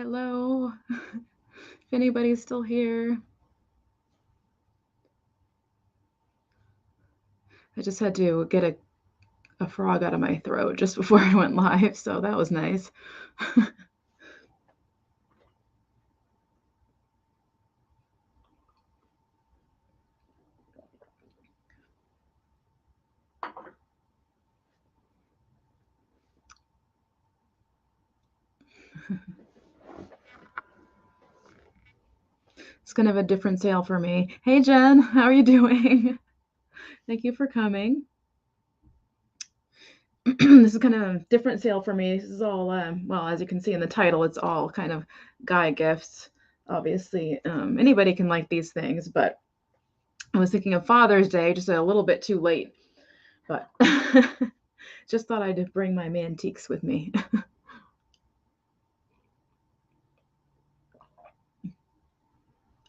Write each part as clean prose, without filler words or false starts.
Hello, if anybody's still here. I just had to get a frog out of my throat just before I went live, so that was nice. It's kind of a different sale for me. Hey Jen, how are you doing? Thank you for coming. This is kind of a different sale for me. This is all, well, as you can see in the title, it's all kind of guy gifts. Obviously, anybody can like these things, but I was thinking of Father's Day, just a little bit too late, but just thought I'd bring my Mantiques with me.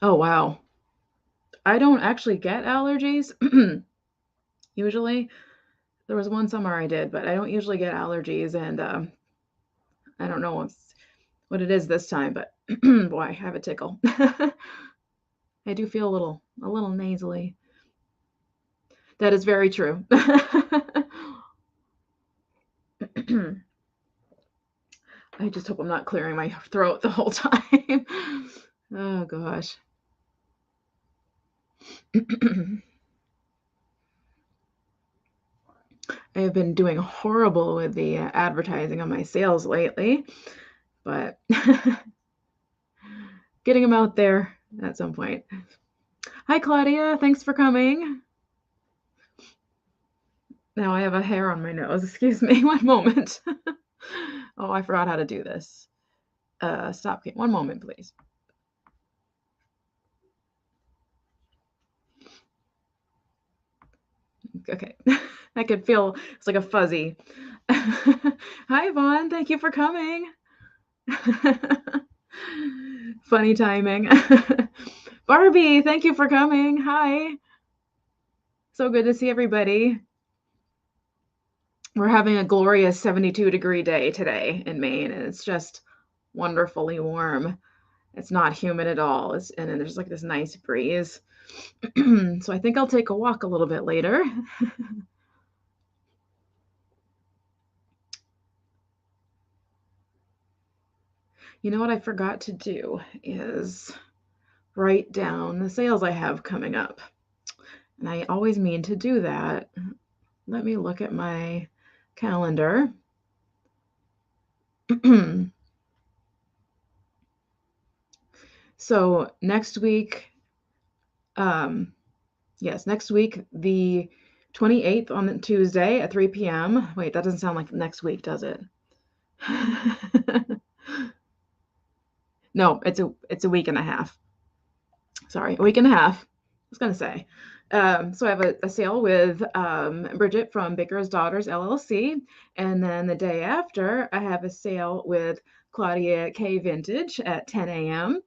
Oh, wow. I don't actually get allergies. Usually, there was one summer I did, but I don't usually get allergies, and I don't know what it is this time, but boy, I have a tickle. I do feel a little nasally. That is very true. I just hope I'm not clearing my throat the whole time. Oh gosh. I have been doing horrible with the advertising on my sales lately, but getting them out there at some point. Hi, Claudia. Thanks for coming. Now I have a hair on my nose. Excuse me. One moment. Oh, I forgot how to do this. Stop. One moment, please. Okay. I could feel it's like a fuzzy. Hi, Yvonne. Thank you for coming. Funny timing. Barbie, thank you for coming. Hi. So good to see everybody. We're having a glorious 72-degree day today in Maine, and it's just wonderfully warm. It's not humid at all. And then there's like this nice breeze. So I think I'll take a walk a little bit later. You know what I forgot to do is write down the sales I have coming up. And I always mean to do that. Let me look at my calendar. So next week, yes, next week, the 28th on Tuesday at 3 p.m. Wait, that doesn't sound like next week, does it? No, it's a week and a half. Sorry, a week and a half. I was gonna say. So I have a sale with Bridget from Baker's Daughters LLC, and then the day after I have a sale with Claudia K Vintage at 10 a.m.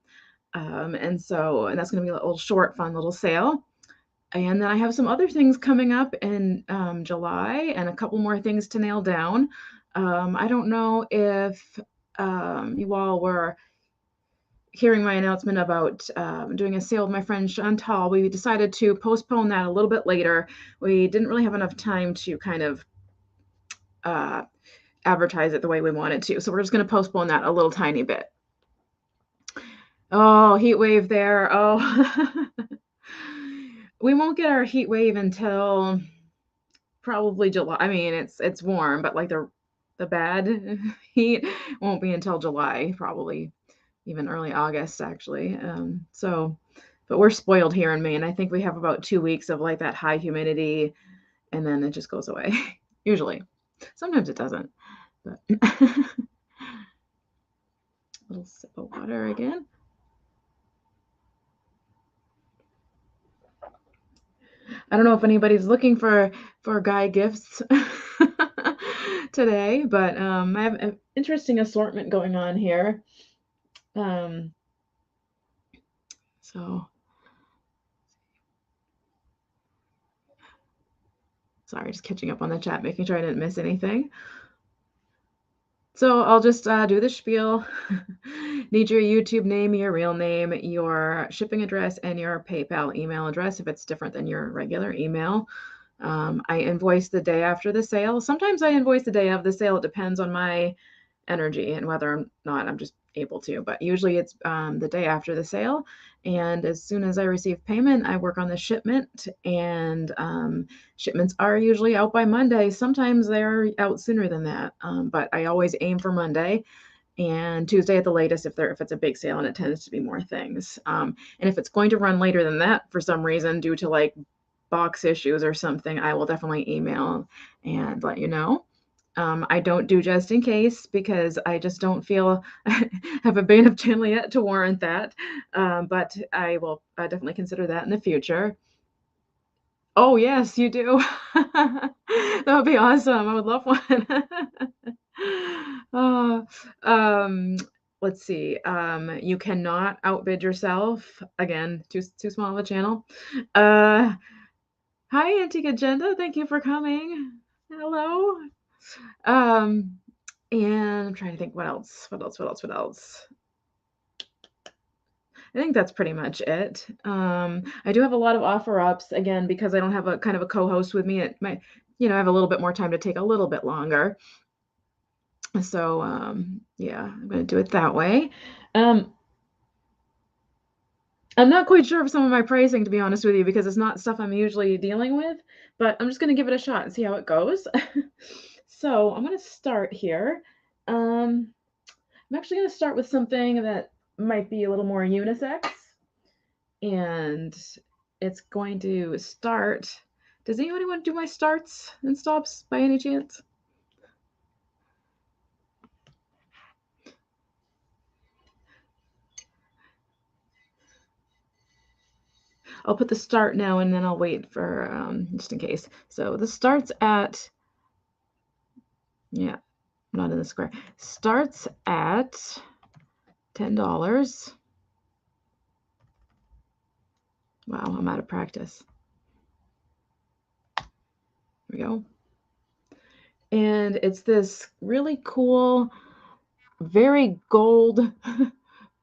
And that's going to be a little short, fun little sale. And then I have some other things coming up in July and a couple more things to nail down. I don't know if you all were hearing my announcement about doing a sale with my friend Chantal. We decided to postpone that a little bit later. We didn't really have enough time to kind of advertise it the way we wanted to. So we're just going to postpone that a little tiny bit. Oh, heat wave there. Oh, we won't get our heat wave until probably July. I mean, it's warm, but like the bad heat won't be until July, probably even early August, actually. But we're spoiled here in Maine. I think we have about 2 weeks of like that high humidity, and then it just goes away. Usually, sometimes it doesn't. But little sip of water again. I don't know if anybody's looking for guy gifts today, but I have an interesting assortment going on here. So sorry, just catching up on the chat, making sure I didn't miss anything. So I'll just do the spiel. Need your YouTube name, your real name, your shipping address, and your PayPal email address if it's different than your regular email. I invoice the day after the sale. Sometimes I invoice the day of the sale. It depends on my energy and whether or not I'm just able to, but usually it's the day after the sale. And as soon as I receive payment, I work on the shipment, and shipments are usually out by Monday. Sometimes they're out sooner than that, but I always aim for Monday and Tuesday at the latest if it's a big sale, and it tends to be more things. And if it's going to run later than that for some reason due to like box issues or something, I will definitely email and let you know. I don't do just in case because I just don't feel have a big enough channel yet to warrant that. But I will definitely consider that in the future. Oh, yes, you do. That would be awesome. I would love one. Oh, um, let's see. You cannot outbid yourself. Again, too small of a channel. Uh, Hi, Antique Agenda. Thank you for coming. Hello. Um, and I'm trying to think what else. I think that's pretty much it. I do have a lot of offer ups again because I don't have a kind of a co-host with me. It might, I have a little bit more time to take a little bit longer. So, yeah, I'm going to do it that way. I'm not quite sure of some of my pricing, to be honest with you, because it's not stuff I'm usually dealing with, but I'm just going to give it a shot and see how it goes. So I'm going to start here. I'm actually going to start with something that might be a little more unisex, and it's going to start. Does anybody want to do my starts and stops by any chance? I'll put the start now and then I'll wait for just in case. So this starts at, yeah, not in the square. Starts at $10. Wow, I'm out of practice. There we go. And it's this really cool, very gold,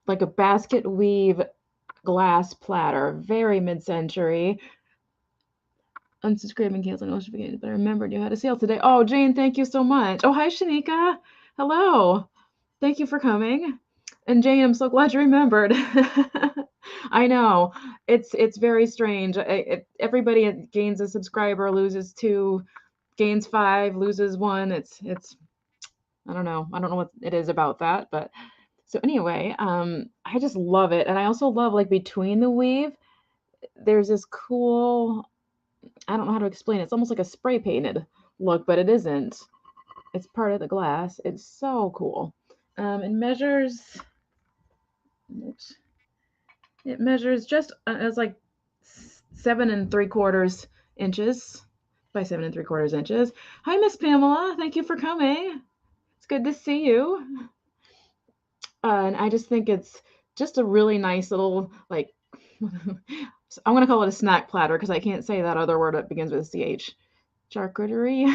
like a basket weave glass platter, very mid-century. Unsubscribing, canceling notifications, but I remembered you had a sale today. Oh, Jane, thank you so much. Oh, hi, Shanika. Hello. Thank you for coming. And Jane, I'm so glad you remembered. I know it's very strange. Everybody gains a subscriber, loses 2, gains 5, loses 1. It's I don't know. I don't know what it is about that, but so anyway, I just love it, and I also love like between the weave. There's this cool. I don't know how to explain it. It's almost like a spray painted look, but it isn't. It's part of the glass. It's so cool. It measures. It measures just it's like 7 3/4 inches by 7 3/4 inches. Hi, Miss Pamela. Thank you for coming. It's good to see you. And I just think it's just a really nice little like. I'm gonna call it a snack platter because I can't say that other word that begins with a CH. Charcuterie.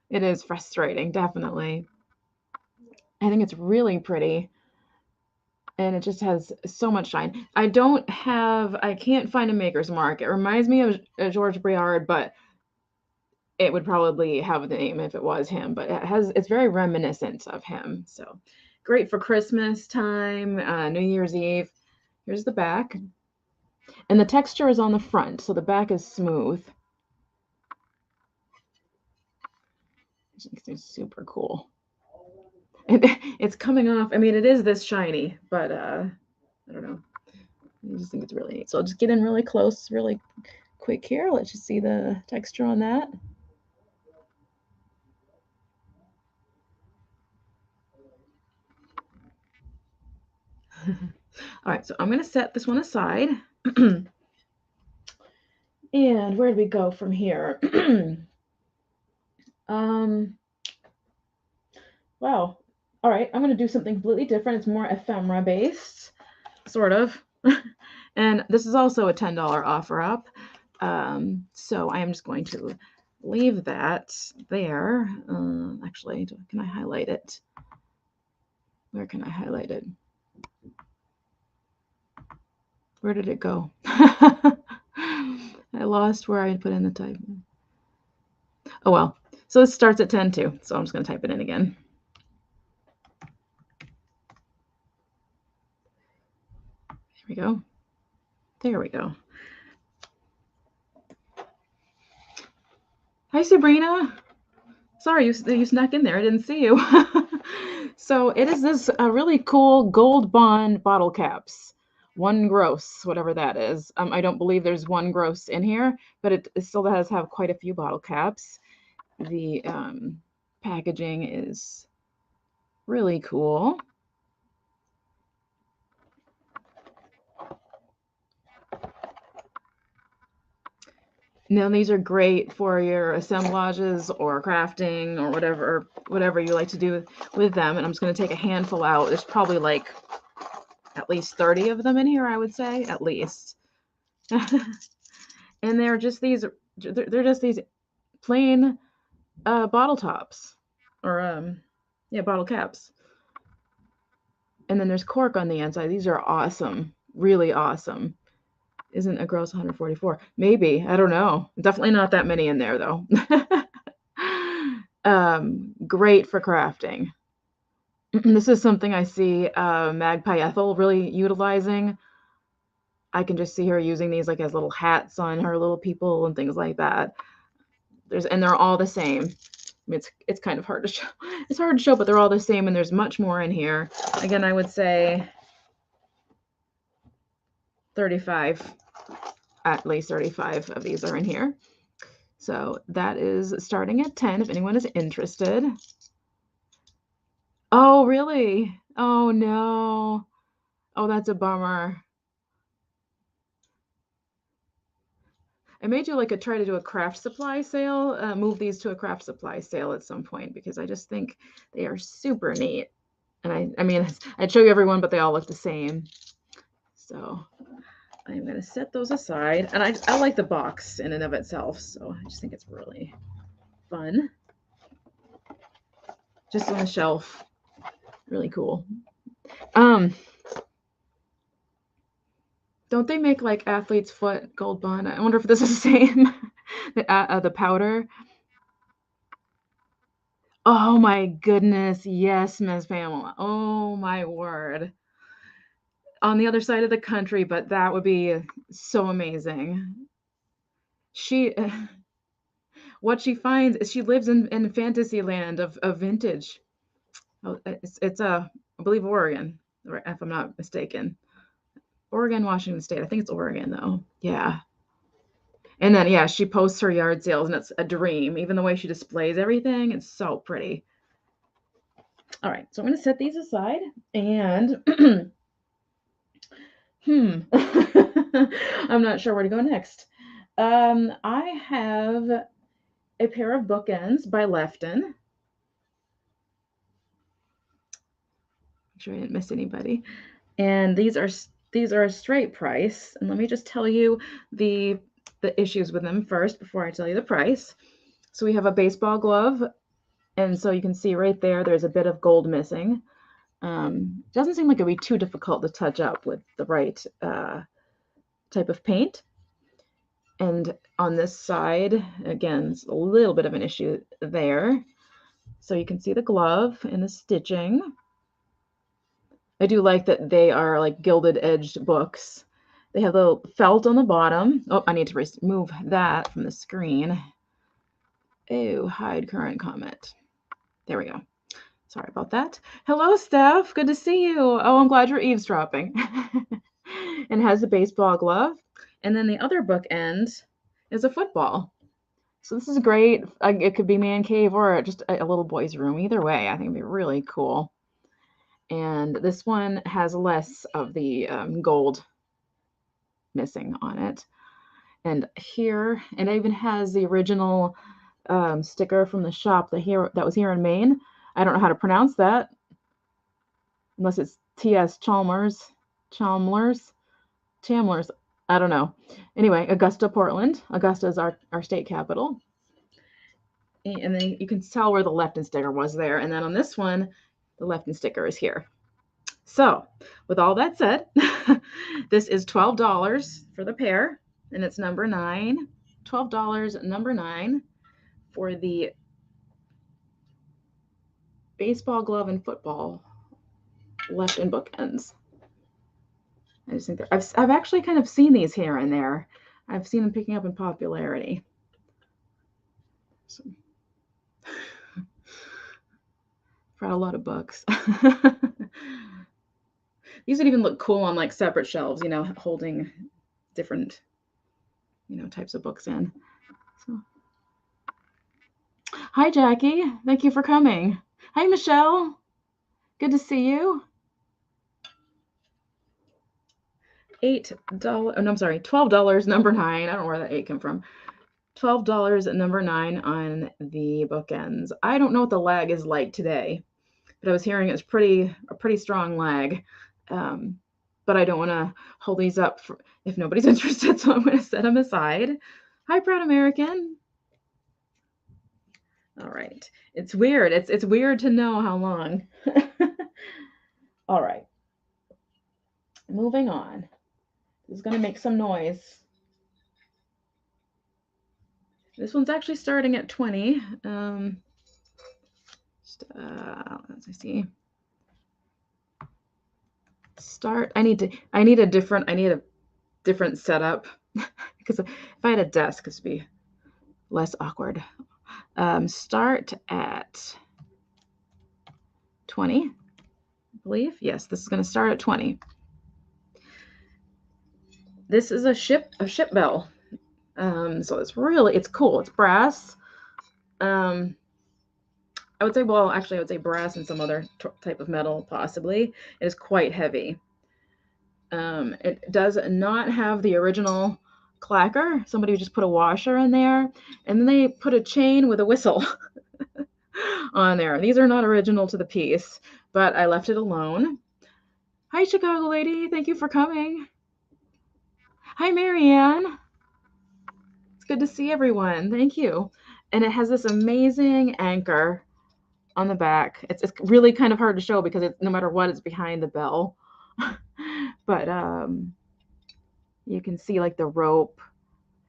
It is frustrating, definitely. I think it's really pretty. And it just has so much shine. I can't find a Maker's Mark. It reminds me of George Briard, but it would probably have the name if it was him, but it's very reminiscent of him. So great for Christmas time, New Year's Eve. Here's the back. And the texture is on the front, so the back is smooth. It's super cool. It's coming off. I mean, it is this shiny, but I don't know. I just think it's really neat. So I'll just get in really close, really quick here. Let you see the texture on that. All right, so I'm going to set this one aside. And where do we go from here? Wow. All right, I'm going to do something completely different. It's more ephemera based, sort of. And this is also a $10 offer up. So I am just going to leave that there. Actually, can I highlight it? Where can I highlight it? Where did it go? I lost where I put in the type. Oh well. So this starts at 10 too. So I'm just going to type it in again. There we go. There we go. Hi, Sabrina. Sorry, you snuck in there. I didn't see you. So it is this really cool gold bond bottle caps. One gross, whatever that is. I don't believe there's one gross in here, but it still does have quite a few bottle caps. The packaging is really cool. Now these are great for your assemblages or crafting or whatever you like to do with them. And I'm just going to take a handful out. There's probably like at least 30 of them in here, I would say, at least. And they're just these plain bottle tops or yeah, bottle caps. And then there's cork on the inside. These are awesome, really awesome. Isn't a gross 144? Maybe, I don't know. Definitely not that many in there though. Great for crafting. This is something I see Magpie Ethel really utilizing. I can just see her using these like as little hats on her little people and things like that. And they're all the same. I mean, it's kind of hard to show. It's hard to show, but they're all the same, and there's much more in here. Again, I would say 35, at least 35 of these are in here. So that is starting at 10 if anyone is interested. Oh, really? Oh, no. Oh, that's a bummer. I made you like try to do a craft supply sale, move these to a craft supply sale at some point because I just think they are super neat. And I mean, I'd show you everyone, but they all look the same. So I'm going to set those aside. And I like the box in and of itself. So I just think it's really fun. Just on the shelf. Really cool. Don't they make like athlete's foot gold bond? I wonder if this is the same. The powder. Oh my goodness. Yes, Ms. Pamela. Oh my word. On the other side of the country, but that would be so amazing. What she finds is she lives in fantasy land of vintage. Oh, it's I believe Oregon, if I'm not mistaken. Oregon, Washington State. I think it's Oregon though. Yeah. And then yeah, she posts her yard sales and it's a dream. Even the way she displays everything, it's so pretty. All right, so I'm going to set these aside and I'm not sure where to go next. I have a pair of bookends by Lefton. Make sure I didn't miss anybody. And these are a straight price. And let me just tell you the issues with them first before I tell you the price. So we have a baseball glove, and so you can see right there, there's a bit of gold missing. Doesn't seem like it'd be too difficult to touch up with the right type of paint. And on this side, again, it's a little bit of an issue there. So you can see the glove and the stitching. I do like that they are like gilded edged books. They have the felt on the bottom. Oh, I need to remove that from the screen. Oh, hide current comment. There we go. Sorry about that. Hello, Steph. Good to see you. Oh, I'm glad you're eavesdropping. And has a baseball glove. And then the other bookend is a football. So this is great. It could be man cave or just a little boy's room. Either way, I think it'd be really cool. And this one has less of the gold missing on it. And here, it even has the original sticker from the shop that was here in Maine. I don't know how to pronounce that, unless it's T.S. Chalmers. I don't know. Anyway, Augusta, Portland. Augusta is our state capital. And then you can tell where the Lefton sticker was there. And then on this one, the Lefton sticker is here. So with all that said, this is $12 for the pair, and it's number 9. $12, number 9 for the baseball glove and football left in bookends. I just think I've actually kind of seen these here and there. I've seen them picking up in popularity. So, brought a lot of books. These would even look cool on like separate shelves, you know, holding different, you know, types of books in. So. Hi, Jackie. Thank you for coming. Hi, Michelle. Good to see you. $8. Oh, no, I'm sorry. $12, number 9. I don't know where that 8 came from. $12 at number 9 on the bookends. I don't know what the lag is like today, but I was hearing it's a pretty strong lag. But I don't want to hold these up if nobody's interested, so I'm going to set them aside. Hi, Proud American. All right. It's weird. It's weird to know how long. All right. Moving on. This is going to make some noise. This one's actually starting at 20. Let's see. Start. I need a different setup because if I had a desk, this would be less awkward. Start at 20, I believe. Yes, this is going to start at 20. This is a ship bell. So it's cool. It's brass. I would say, well, actually, I would say brass and some other type of metal, possibly. It is quite heavy. It does not have the original clacker. Somebody just put a washer in there, and then they put a chain with a whistle on there. These are not original to the piece, but I left it alone. Hi, Chicago lady. Thank you for coming. Hi, Marianne. It's good to see everyone. Thank you. And it has this amazing anchor on the back. It's really kind of hard to show because no matter what, it's behind the bell. But you can see like the rope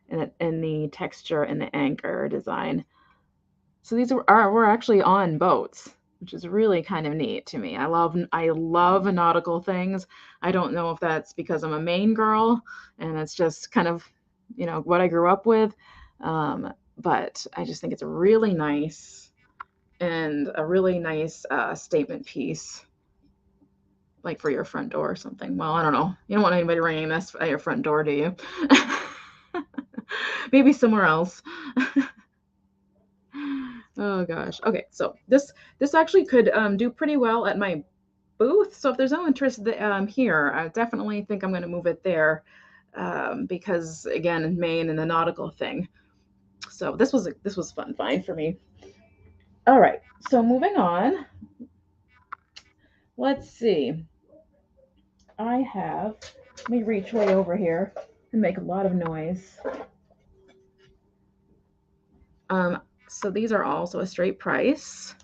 and the texture and the anchor design. So these we're actually on boats, which is really kind of neat to me. I love nautical things. I don't know if that's because I'm a Maine girl and it's just kind of, you know, what I grew up with. But I just think it's really nice and a really nice statement piece, like for your front door or something. Well, I don't know. You don't want anybody ringing this at your front door, do you? Maybe somewhere else. Oh gosh. Okay, so this actually could do pretty well at my booth. So if there's no interest here, I definitely think I'm going to move it there because again, in Maine and the nautical thing. So this was fun find for me. All right, so moving on. Let's see. Let me reach way over here and make a lot of noise. So these are also a straight price.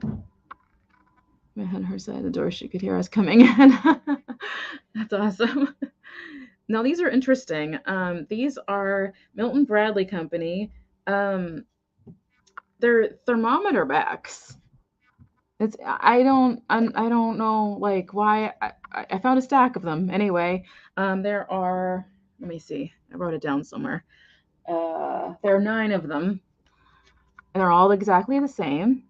I had her side of the door, she could hear us coming in. That's awesome. Now these are interesting. These are Milton Bradley Company. They're thermometer backs. I don't know like why I found a stack of them anyway. There are, let me see, I wrote it down somewhere. There are 9 of them, and they're all exactly the same.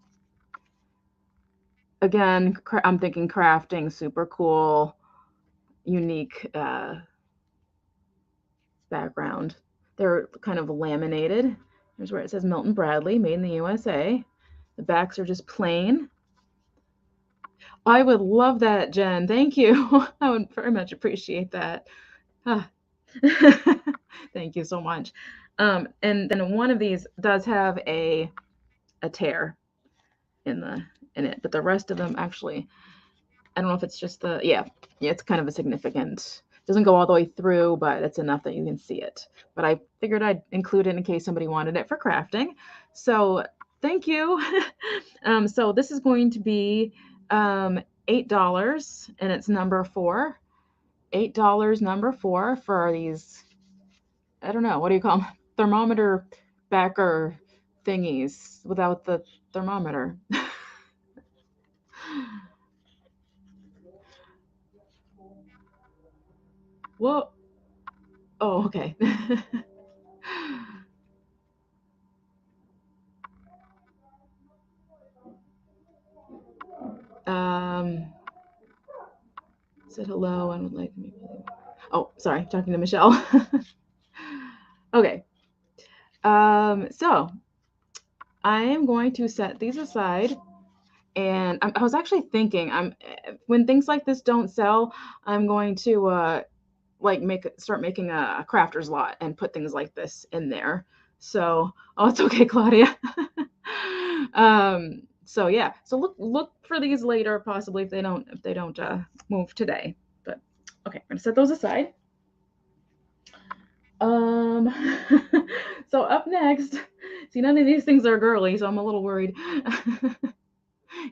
Again, I'm thinking crafting, super cool, unique background. They're kind of laminated. Here's where it says Milton Bradley, made in the USA. The backs are just plain. I would love that, Jen. Thank you. I would very much appreciate that. Thank you so much. And then one of these does have a tear in it, but the rest of them actually, I don't know if it's just yeah, it's kind of a significant, doesn't go all the way through, but it's enough that you can see it. But I figured I'd include it in case somebody wanted it for crafting. So thank you. So this is going to be $8, and it's number 4. $8, number 4 for these, I don't know, what do you call them? Thermometer backer thingies without the thermometer. Well, oh, okay. Said hello and would like me. Oh, sorry, talking to Michelle. Okay. So I am going to set these aside, and I was actually thinking, when things like this don't sell, I'm going to like start making a crafter's lot and put things like this in there. So, oh, it's okay, Claudia. So yeah, so look for these later, possibly if they don't move today. But okay, I'm gonna set those aside. So up next, see, none of these things are girly, so I'm a little worried.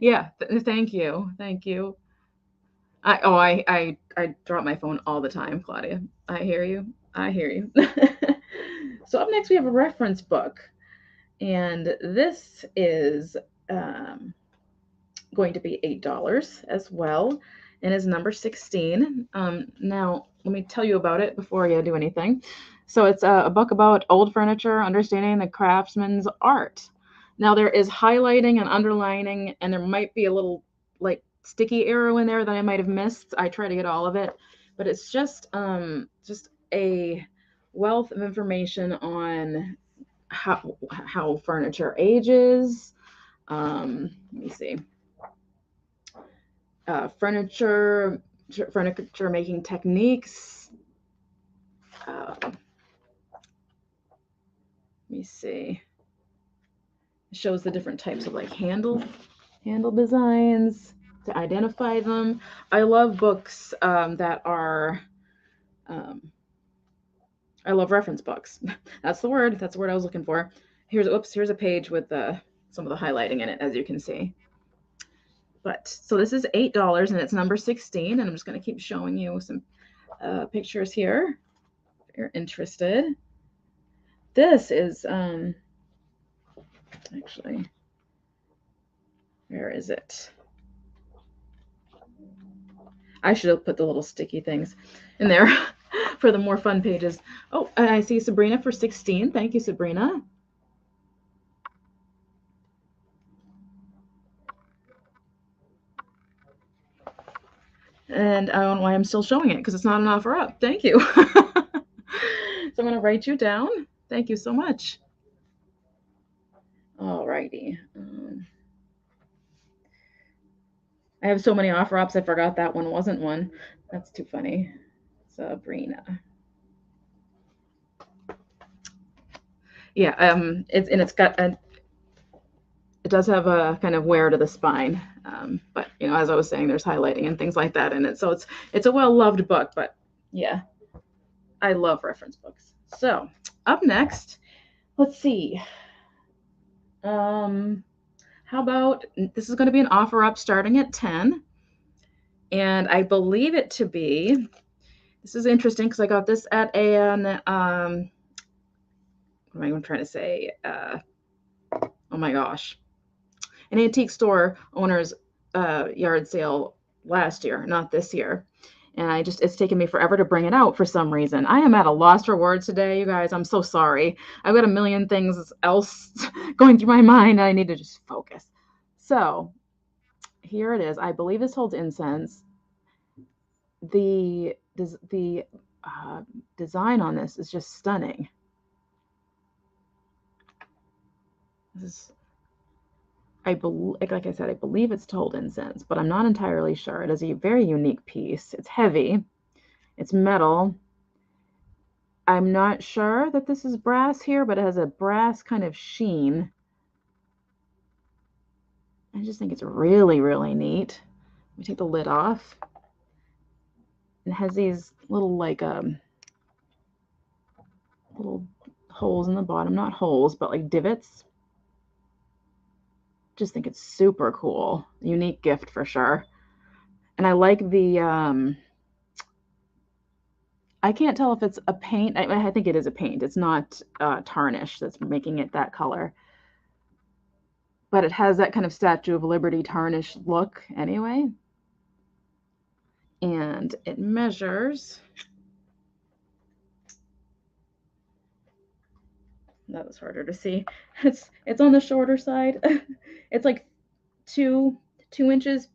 Yeah, thank you, thank you. I drop my phone all the time, Claudia. I hear you. I hear you. So up next we have a reference book, and this is going to be $8 as well, and is number 16. Now let me tell you about it before you do anything. So it's a book about old furniture, understanding the craftsman's art. Now there is highlighting and underlining, and there might be a little like sticky arrow in there that I might have missed. I try to get all of it, but it's just a wealth of information on how furniture ages. Let me see. Furniture making techniques. Let me see. It shows the different types of like handle designs to identify them. I love books that are. I love reference books. That's the word. That's the word I was looking for. Here's a page with some of the highlighting in it, as you can see. But so this is $8, and it's number 16, and I'm just going to keep showing you some pictures here if you're interested. This is actually, where is it? I should have put the little sticky things in there for the more fun pages. Oh, and I see Sabrina for 16. Thank you, Sabrina. And I don't know why I'm still showing it, because it's not an offer up. Thank you. So I'm going to write you down. Thank you so much. All righty. I have so many offer ups, I forgot that one wasn't one. That's too funny. Sabrina. Yeah, it's got a, it does have a kind of wear to the spine, but you know, as I was saying, there's highlighting and things like that in it, so it's a well-loved book. But yeah, I love reference books. So up next, let's see. How about, this is going to be an offer up starting at 10, and I believe it to be. This is interesting because I got this at an what am I trying to say? Oh my gosh, an antique store owner's yard sale last year, not this year. And it's taken me forever to bring it out for some reason. I am at a loss for words today, you guys. I'm so sorry. I've got a million things else going through my mind. I need to just focus. So here it is. I believe this holds incense. The design on this is just stunning. This is, like I said, I believe it's told incense, but I'm not entirely sure. It is a very unique piece. It's heavy. It's metal. I'm not sure that this is brass here, but it has a brass kind of sheen. I just think it's really, really neat. Let me take the lid off. It has these little like little holes in the bottom, not holes, but like divots Just think it's super cool. Unique gift for sure. And I like the, I can't tell if it's a paint. I think it is a paint. It's not tarnish that's making it that color. But it has that kind of Statue of Liberty tarnish look anyway. And it measures, that was harder to see. It's on the shorter side. It's like two inches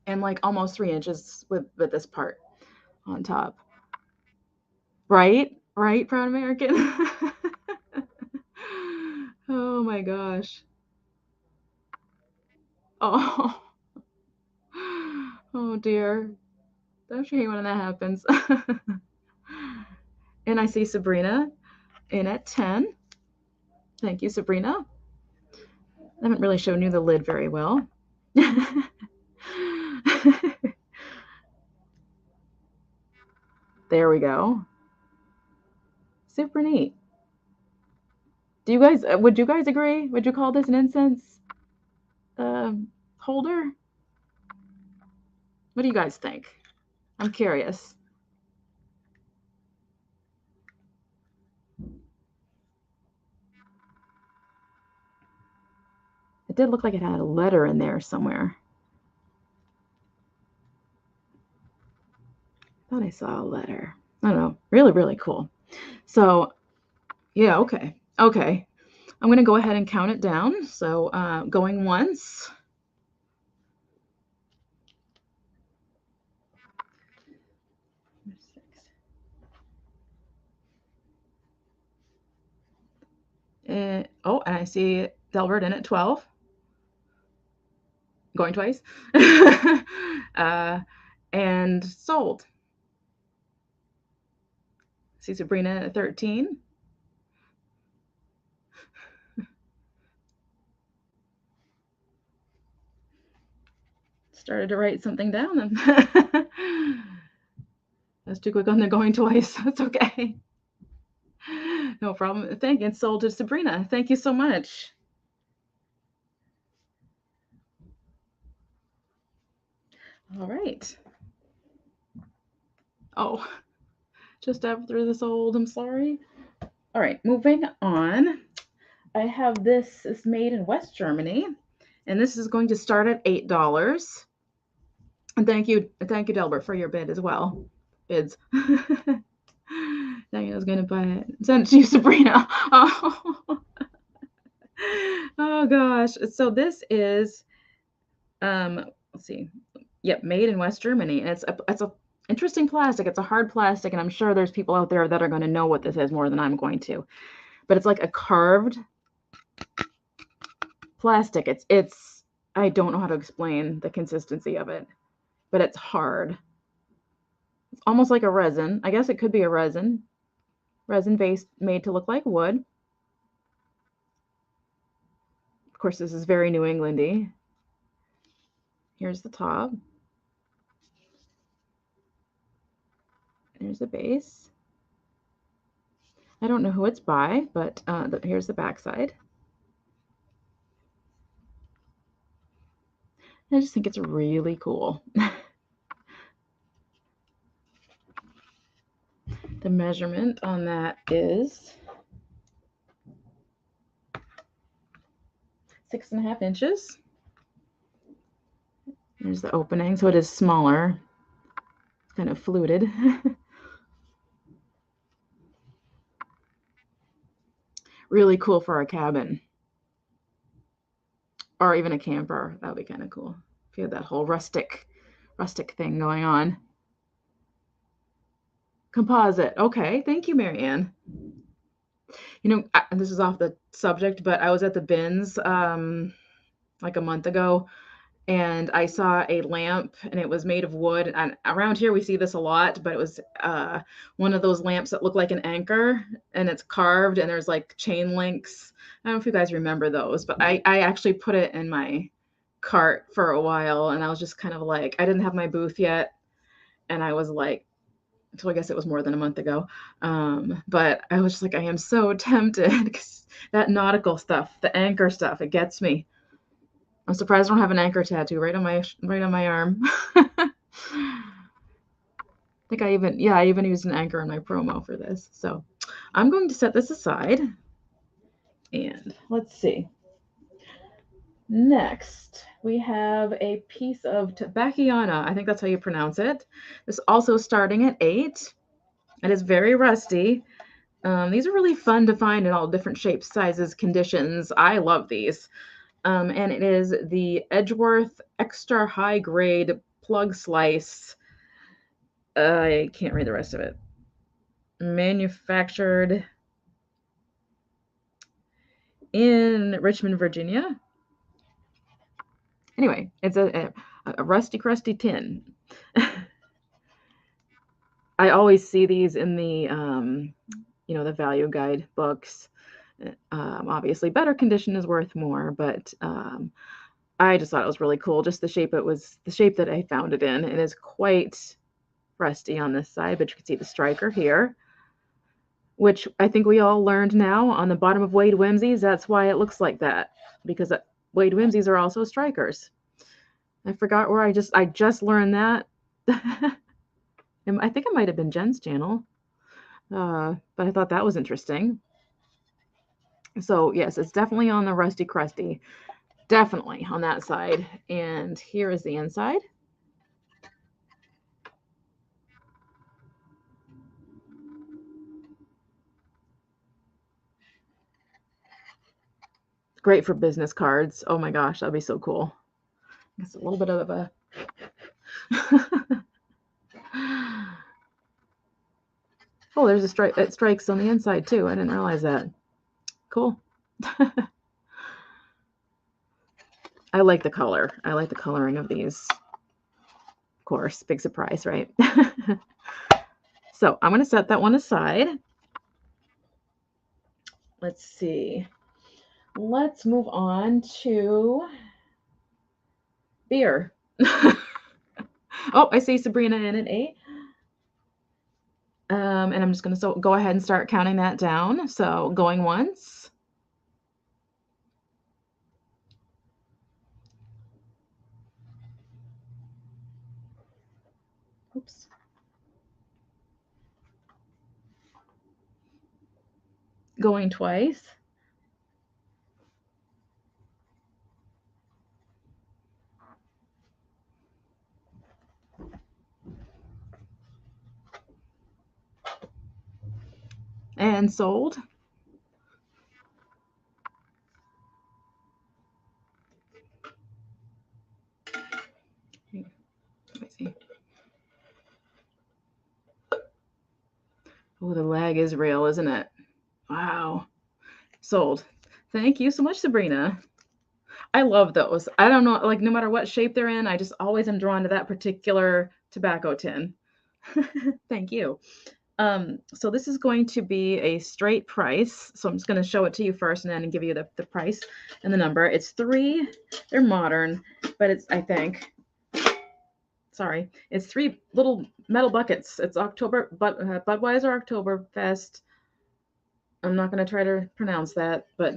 and like almost 3 inches with this part on top. Right? Right, Proud American? Oh my gosh. Oh. Oh dear. Don't you hate when that happens? And I see Sabrina in at 10. Thank you, Sabrina. I haven't really shown you the lid very well. There we go. Super neat. Do you guys, would you guys agree? Would you call this an incense holder? What do you guys think? I'm curious. It did look like it had a letter in there somewhere. I thought I saw a letter. I don't know. Really, really cool. So, yeah, okay. Okay. I'm going to go ahead and count it down. So, going once. Oh, and I see Delbert in at 12. Going twice. And sold. See Sabrina at 13. Started to write something down. That's too quick on the going twice. That's okay. No problem. Thank you. And sold to Sabrina. Thank you so much. All right. Oh, just after this old, I'm sorry. All right, moving on. I have this is made in West Germany, and this is going to start at $8. And thank you, Delbert, for your bid as well. Bids. Daniel's gonna buy it. Send it to you, Sabrina. Oh. Oh gosh. So this is let's see. Yep, made in West Germany. And it's a interesting plastic. It's a hard plastic, and I'm sure there's people out there that are going to know what this is more than I'm going to. But it's like a carved plastic. It's I don't know how to explain the consistency of it, but it's hard. It's almost like a resin. I guess it could be a resin base made to look like wood. Of course, this is very New Englandy. Here's the top. There's the base. I don't know who it's by, but here's the back side. I just think it's really cool. The measurement on that is 6.5 inches. There's the opening, so it is smaller. It's kind of fluted. Really cool for a cabin. Or even a camper. That would be kind of cool. If you had that whole rustic thing going on. Composite. Okay, thank you, Marianne. You know, this is off the subject, but I was at the bins like a month ago, and I saw a lamp, and it was made of wood. And around here we see this a lot, but it was one of those lamps that look like an anchor, and it's carved, and there's like chain links. I don't know if you guys remember those, but I actually put it in my cart for a while, and I was just kind of like, I didn't have my booth yet, and I was like, so I guess it was more than a month ago. But I was just like, I am so tempted because that nautical stuff, the anchor stuff, it gets me. I'm surprised I don't have an anchor tattoo right on my arm. I think I even used an anchor in my promo for this. So I'm going to set this aside. And let's see. Next, we have a piece of Tobacciana. I think that's how you pronounce it. This also starting at 8. It is very rusty. These are really fun to find in all different shapes, sizes, conditions. I love these. And it is the Edgeworth Extra High Grade Plug Slice. I can't read the rest of it. Manufactured in Richmond, Virginia. Anyway, it's a rusty, crusty tin. I always see these in the, the value guide books. Obviously, better condition is worth more, but I just thought it was really cool. Just the shape the shape that I found it in. It is quite rusty on this side, but you can see the striker here, which I think we all learned now on the bottom of Wade Whimsy's. That's why it looks like that, because Wade Whimsy's are also strikers. I forgot where I just learned that. I think it might have been Jen's channel, but I thought that was interesting. So yes, it's definitely on the rusty crusty, definitely on that side. And here is the inside. Great for business cards. Oh my gosh, that'd be so cool. It's a little bit of a oh, there's a strike. It strikes on the inside too. I didn't realize that. Cool. I like the color. I like the coloring of these. Of course, big surprise, right? So I'm going to set that one aside. Let's see. Let's move on to beer. Oh, I see Sabrina in at 8. And I'm just going to go ahead and start counting that down. So going once. Oops. Going twice. And sold. Let me see. Oh, the lag is real, isn't it? Wow. Sold. Thank you so much, Sabrina. I love those. I don't know, like no matter what shape they're in, I just always am drawn to that particular tobacco tin. Thank you. So this is going to be a straight price. So I'm just going to show it to you first and then give you the price and the number. It's 3. They're modern, but it's, I think, sorry, it's 3 little metal buckets. It's Budweiser Oktoberfest. I'm not going to try to pronounce that, but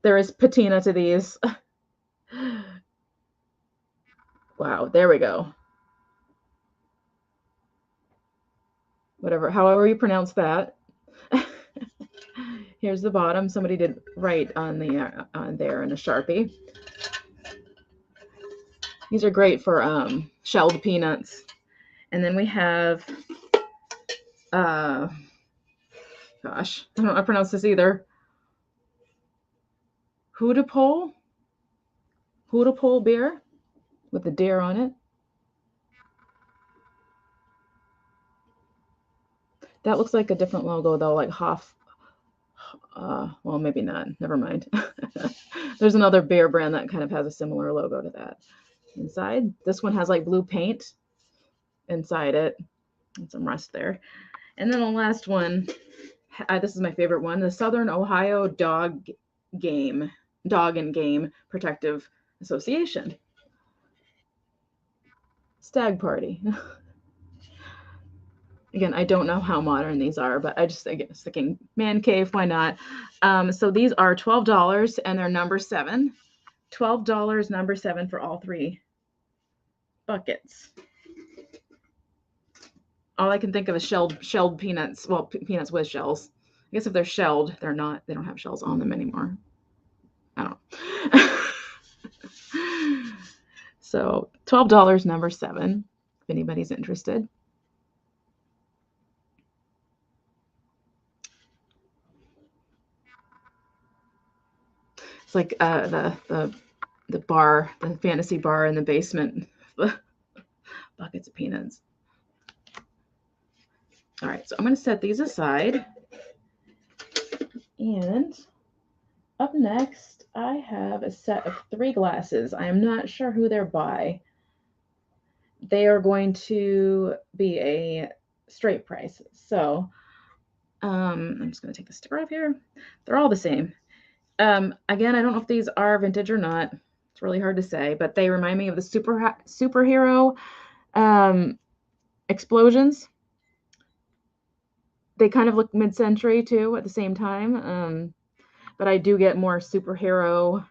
there is patina to these. Wow, there we go. However you pronounce that. Here's the bottom. Somebody did write on there in a Sharpie. These are great for shelled peanuts. And then we have, gosh, I don't know how to pronounce this either. Hootapole beer with the deer on it. That looks like a different logo though, like Hoff. Well, maybe not. Never mind. There's another beer brand that kind of has a similar logo to that. Inside, this one has like blue paint inside it, and some rust there. And then the last one, this is my favorite one, the Southern Ohio Dog and Game Protective Association. Stag party. Again, I don't know how modern these are, but I just think it's thinking man cave, why not? So these are $12 and they're number 7. $12, number 7 for all 3 buckets. All I can think of is shelled peanuts. Well, peanuts with shells. I guess if they're shelled, they don't have shells on them anymore. I don't know. So $12, number 7, if anybody's interested. It's like the bar, the fantasy bar in the basement. Buckets of peanuts. All right, so I'm going to set these aside. And up next, I have a set of 3 glasses. I am not sure who they're by. They are going to be a straight price. So I'm just going to take the sticker off here. They're all the same. Again, I don't know if these are vintage or not. It's really hard to say, but they remind me of the superhero explosions. They kind of look mid-century too at the same time, but I do get more superhero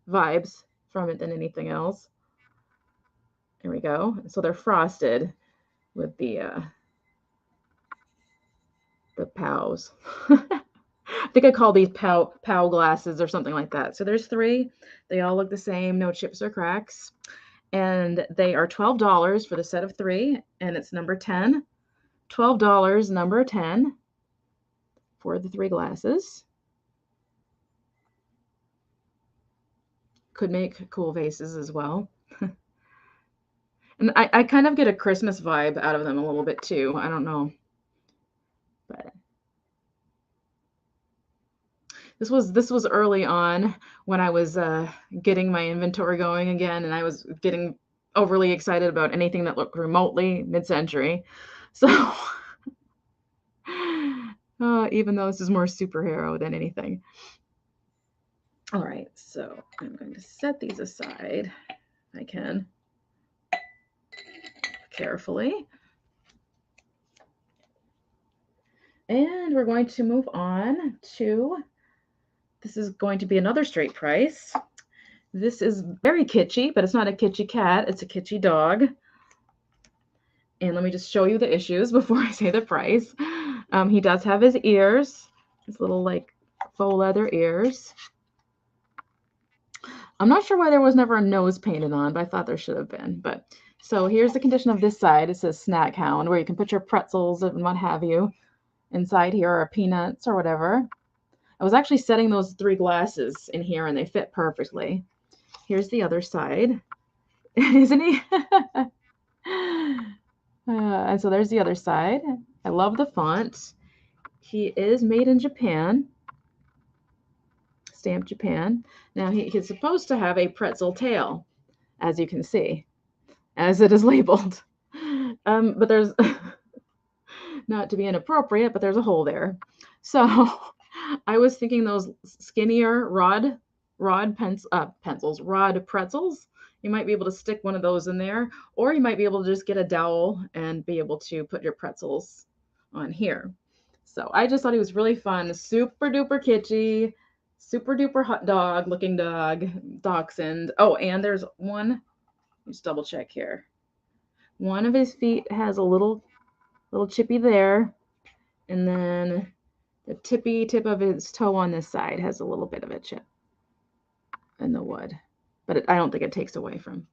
vibes from it than anything else. There we go. So they're frosted with the POWs. I think I call these POW glasses or something like that. So there's 3. They all look the same, no chips or cracks. And they are $12 for the set of 3, and it's number 10. $12, number 10 for the 3 glasses. Could make cool vases as well. And I kind of get a Christmas vibe out of them a little bit too. I don't know. But this was early on when I was getting my inventory going again, and I was getting overly excited about anything that looked remotely mid-century. So even though this is more superhero than anything. All right, so I'm going to set these aside if I can carefully. And we're going to move on to, this is going to be another straight price. This is very kitschy, but it's not a kitschy cat, it's a kitschy dog. And let me just show you the issues before I say the price. He does have his ears, his little like faux leather ears. I'm not sure why there was never a nose painted on, but I thought there should have been. But so here's the condition of this side. It says snack hound, where you can put your pretzels and what have you. Inside here are peanuts or whatever. I was actually setting those 3 glasses in here and they fit perfectly. Here's the other side. Isn't he? And so there's the other side. I love the font. He is made in Japan. Stamped Japan. Now he's supposed to have a pretzel tail, as you can see, as it is labeled. But there's, not to be inappropriate, but there's a hole there. So I was thinking those skinnier rod pretzels, you might be able to stick one of those in there, or you might be able to just get a dowel and be able to put your pretzels on here. So I just thought he was really fun, super duper kitschy, super duper hot dog looking dog, dachshund. Oh, and there's one, let's double check here. One of his feet has a little chippy there, and then the tippy tip of his toe on this side has a little bit of a chip in the wood, but I don't think it takes away from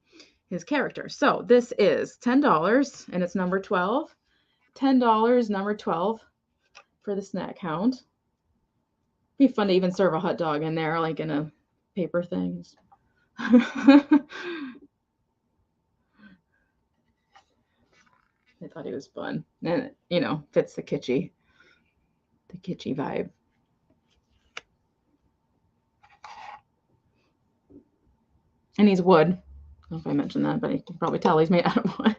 his character. So this is $10, and it's number 12. $10, number 12 for the snack hound. Be fun to even serve a hot dog in there, like in a paper thing. I thought he was fun, and you know, fits the kitschy vibe. And he's wood. I don't know if I mentioned that, but you can probably tell he's made out of wood.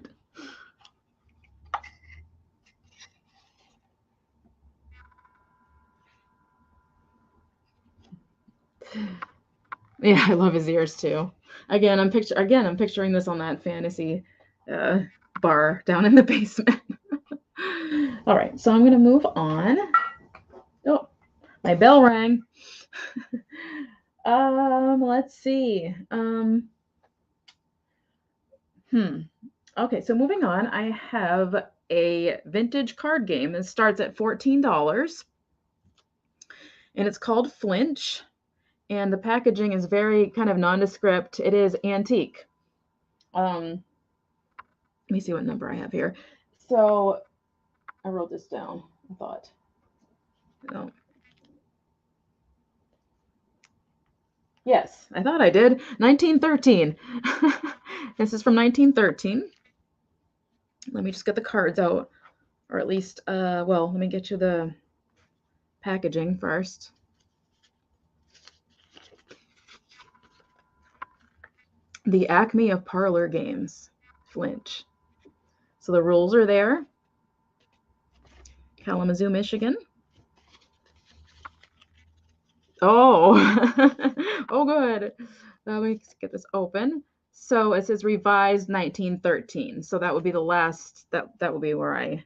Yeah, I love his ears too. Again, I'm picturing this on that fantasy bar down in the basement. All right, so I'm going to move on. Oh, my bell rang. Let's see. Okay, so moving on, I have a vintage card game. It starts at $14, and it's called Flinch, and the packaging is very kind of nondescript. It is antique. Let me see what number I have here. So I wrote this down, I thought. No. Yes, I thought I did. 1913. This is from 1913. Let me just get the cards out, or at least, well, let me get you the packaging first. The Acme of Parlor Games, Flinch. So the rules are there. Kalamazoo, Michigan. Oh, oh, good. Let me get this open. So it says revised 1913. So that would be the last. That would be where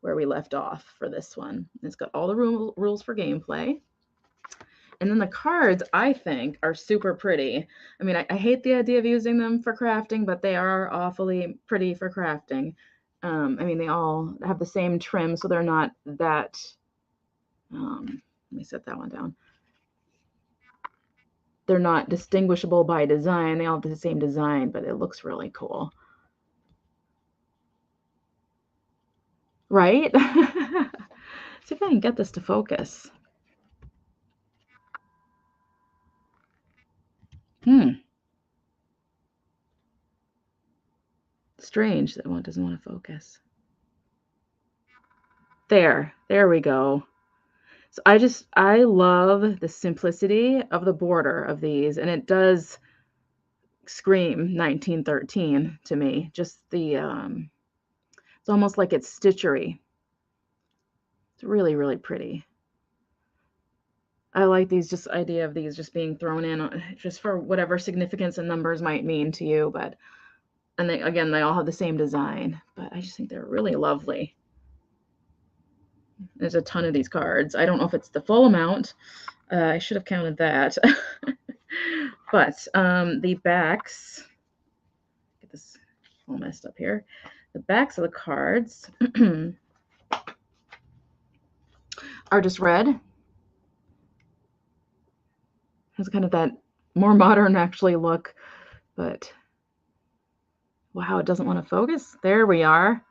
we left off for this one. It's got all the rules for gameplay. And then the cards, I think, are super pretty. I mean, I hate the idea of using them for crafting, but they are awfully pretty for crafting. I mean, they all have the same trim, so they're not that. Let me set that one down. They're not distinguishable by design. They all have the same design, but it looks really cool. Right? See if I can get this to focus. Strange that one doesn't want to focus. There we go. So I love the simplicity of the border of these, and it does scream 1913 to me. Just the, it's almost like it's stitchery. It's really, really pretty. I like these, just idea of these just being thrown in just for whatever significance and numbers might mean to you. But, and they, again, they all have the same design, but I just think they're really lovely. There's a ton of these cards. I don't know if it's the full amount. I should have counted that. But the backs, get this all messed up here. The backs of the cards are just red. Has kind of that more modern actually look, but wow, it doesn't want to focus. There we are.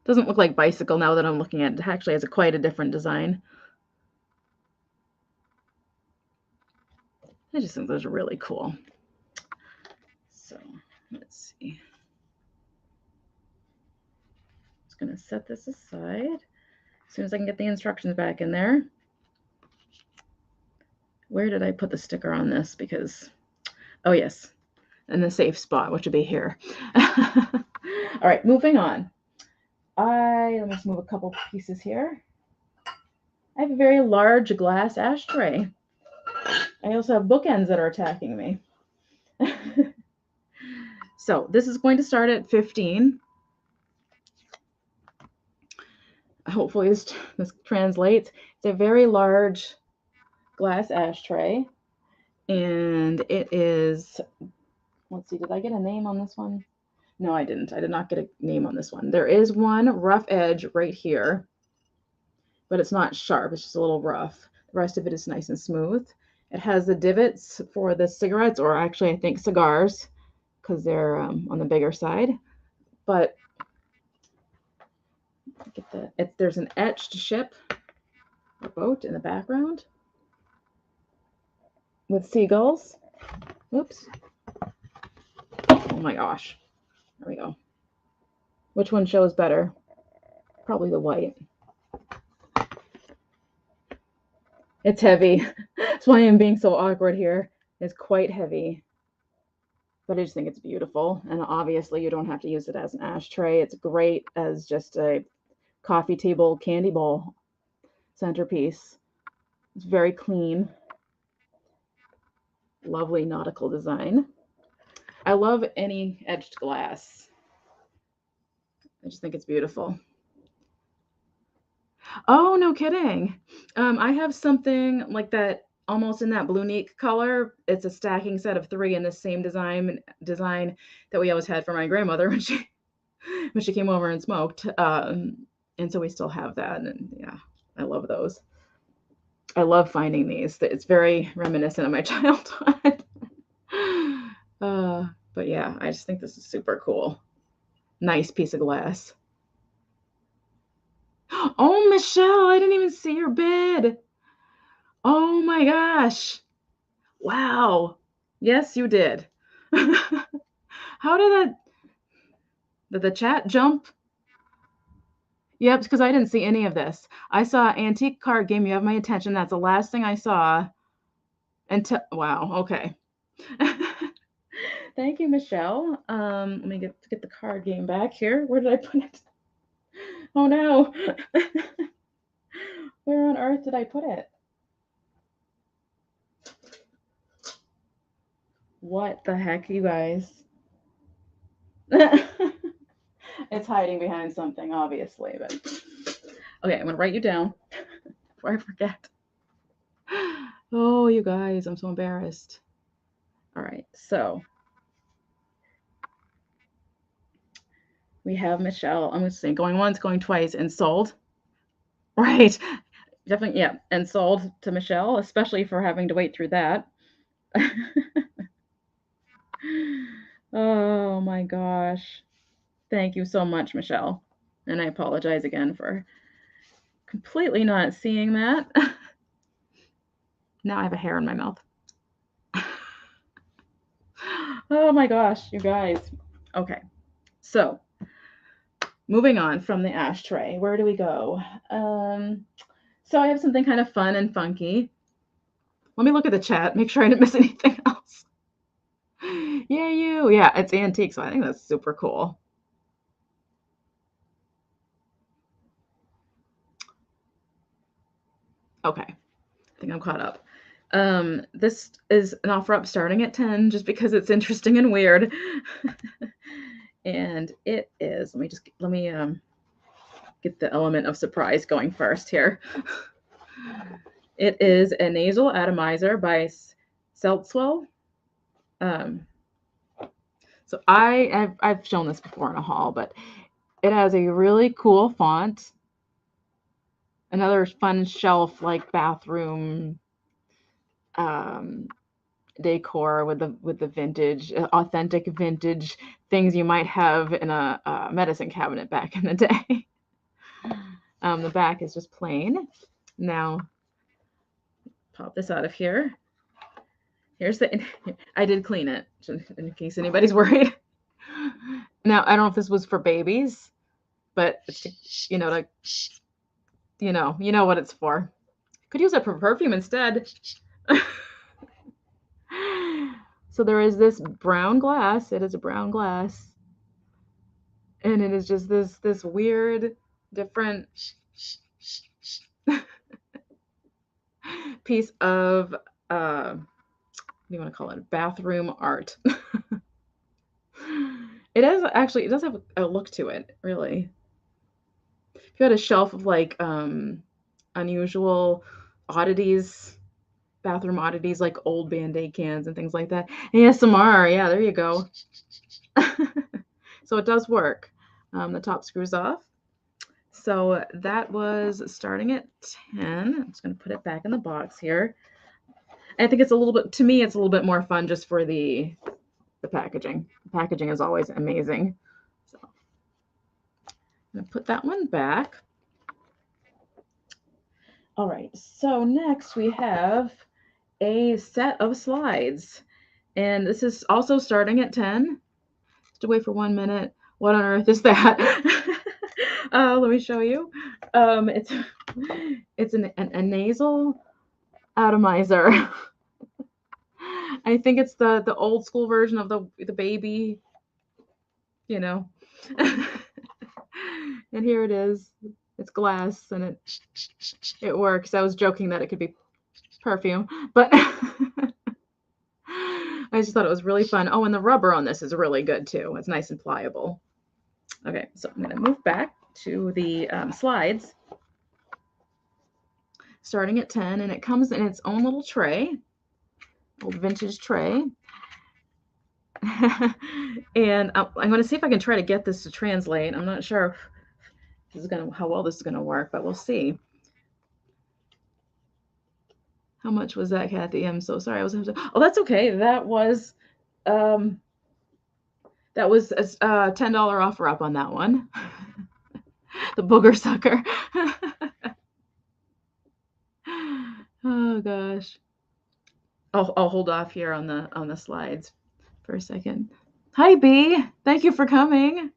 Doesn't look like bicycle now that I'm looking at it. It actually has quite a different design. I just think those are really cool. So let's see. Just gonna set this aside as soon as I can get the instructions back in there. Where did I put the sticker on this? Because, oh yes, in the safe spot, which would be here. All right, moving on. Let me just move a couple pieces here. I have a very large glass ashtray. I also have bookends that are attacking me. So this is going to start at 15. Hopefully this translates. It's a very large glass ashtray, and it is, let's see, did I get a name on this one? No, I didn't. I did not get a name on this one. There is one rough edge right here, but it's not sharp. It's just a little rough. The rest of it is nice and smooth. It has the divots for the cigarettes, or actually I think cigars, because they're on the bigger side. But there's an etched ship or boat in the background with seagulls. Oops. Oh my gosh. There we go. Which one shows better? Probably the white. It's heavy. That's why I'm being so awkward here. It's quite heavy. But I just think it's beautiful. And obviously you don't have to use it as an ashtray. It's great as just a coffee table candy bowl centerpiece. It's very clean. Lovely nautical design. I love any edged glass. I just think it's beautiful. Oh, no kidding. I have something like that almost in that blue neat color. It's a stacking set of 3 in the same design that we always had for my grandmother when she came over and smoked. And so we still have that. And yeah, I love those. I love finding these. It's very reminiscent of my childhood. But yeah, I just think this is super cool. Nice piece of glass. Oh, Michelle, I didn't even see your bid. Oh my gosh. Wow. Yes, you did. How did the chat jump? Yep, because I didn't see any of this. I saw antique card game. You have my attention. That's the last thing I saw. Until wow. Okay. Thank you, Michelle. Let me get the card game back here. Where did I put it? Oh no. Where on earth did I put it? What the heck, you guys? It's hiding behind something, obviously, but okay, I'm gonna write you down before I forget. Oh, you guys, I'm so embarrassed. All right, so we have Michelle. I'm just saying going once, going twice, and sold. Right. Definitely, yeah. And sold to Michelle, especially for having to wait through that. Oh my gosh. Thank you so much, Michelle. And I apologize again for completely not seeing that. Now I have a hair in my mouth. Oh my gosh, you guys. Okay. So, moving on from the ashtray, where do we go? So I have something kind of fun and funky. Let me look at the chat, make sure I didn't miss anything else. Yeah, you. Yeah, it's antique, so I think that's super cool. Okay, I think I'm caught up. This is an offer up starting at 10 just because it's interesting and weird. And it is, let me get the element of surprise going first here. It is a Nasal Atomizer by Seltzwell. So I've shown this before in a haul, but it has a really cool font. Another fun shelf like bathroom decor with the vintage, authentic vintage things you might have in a medicine cabinet back in the day. The back is just plain. Now, pop this out of here. Here's I did clean it, in case anybody's worried. Now, I don't know if this was for babies, but it's, you know, you know what it's for. Could use it for perfume instead. So there is this brown glass. It is a brown glass. And it is just this weird, different piece of what do you want to call it? Bathroom art. It does have a look to it, really. If you had a shelf of like unusual oddities, bathroom oddities like old Band-Aid cans and things like that. ASMR, yeah, there you go. So it does work. The top screws off. So that was starting at 10. I'm just going to put it back in the box here. I think it's a little bit, to me, it's a little bit more fun just for the packaging. The packaging is always amazing. So I'm going to put that one back. All right, so next we have a set of slides. And this is also starting at 10. Just wait for 1 minute. What on earth is that? Let me show you. It's a nasal atomizer. I think it's the old school version of the baby, you know. And here it is. It's glass and it works. I was joking that it could be perfume, but I just thought it was really fun. Oh, and the rubber on this is really good too. It's nice and pliable. Okay, so I'm going to move back to the slides. starting at 10, and it comes in its own little tray, old vintage tray. And I'm going to see if I can try to get this to translate. I'm not sure if this is how well this is going to work, but we'll see. How much was that, Kathy? I'm so sorry. Oh, that's okay. That was a $10 offer up on that one. The booger sucker. Oh gosh. I'll hold off here on the slides for a second. Hi B, thank you for coming.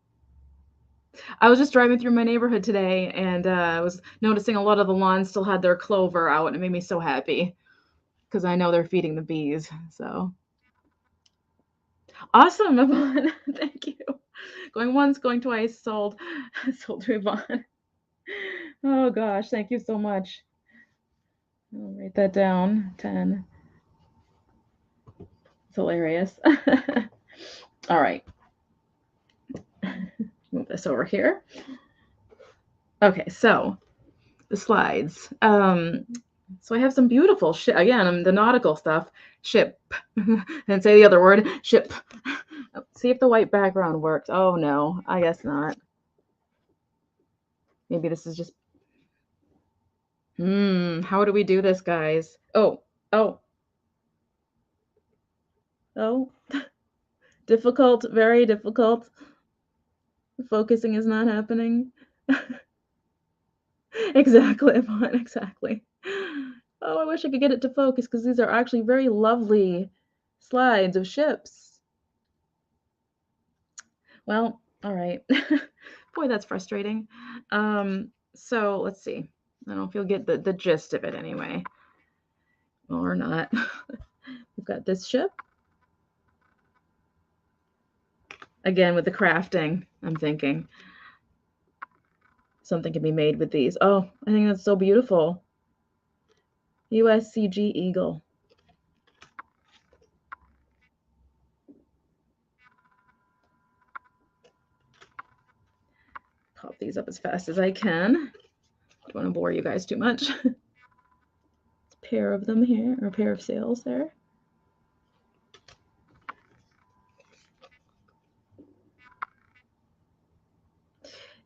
I was just driving through my neighborhood today, and I was noticing a lot of the lawns still had their clover out, and it made me so happy because I know they're feeding the bees. So awesome, Yvonne. Thank you. Going once, going twice, sold to Yvonne. Oh gosh, thank you so much. I'll write that down. 10. It's hilarious. All right. Move this over here. Okay, so the slides. So I have some beautiful ship. Again, the nautical stuff. Ship. And say the other word. Ship. See if the white background works. Oh no, I guess not. Maybe this is just. How do we do this, guys? Oh. Difficult, very difficult. Focusing is not happening. Exactly, Yvonne, exactly. Oh, I wish I could get it to focus because these are actually very lovely slides of ships. Well, all right. Boy, that's frustrating. So let's see. I don't know if you'll get the gist of it anyway. Or not. We've got this ship. Again, with the crafting, I'm thinking something can be made with these. Oh, I think that's so beautiful. USCG Eagle. Pop these up as fast as I can. Don't want to bore you guys too much. A pair of them here, or a pair of sails there.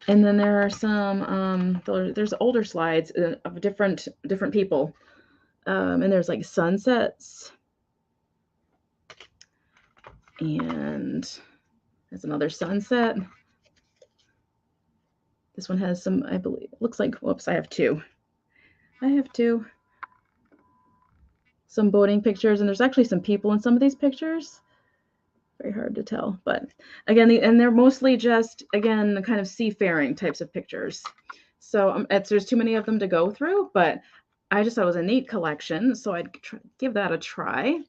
And then there are some, there's older slides of different people. And there's like sunsets. And there's another sunset. This one has some, I believe, looks like, whoops, I have two. Some boating pictures, and there's actually some people in some of these pictures. Very hard to tell, but again, and they're mostly just, again, the kind of seafaring types of pictures. So there's too many of them to go through, but I just thought it was a neat collection, so I'd give that a try.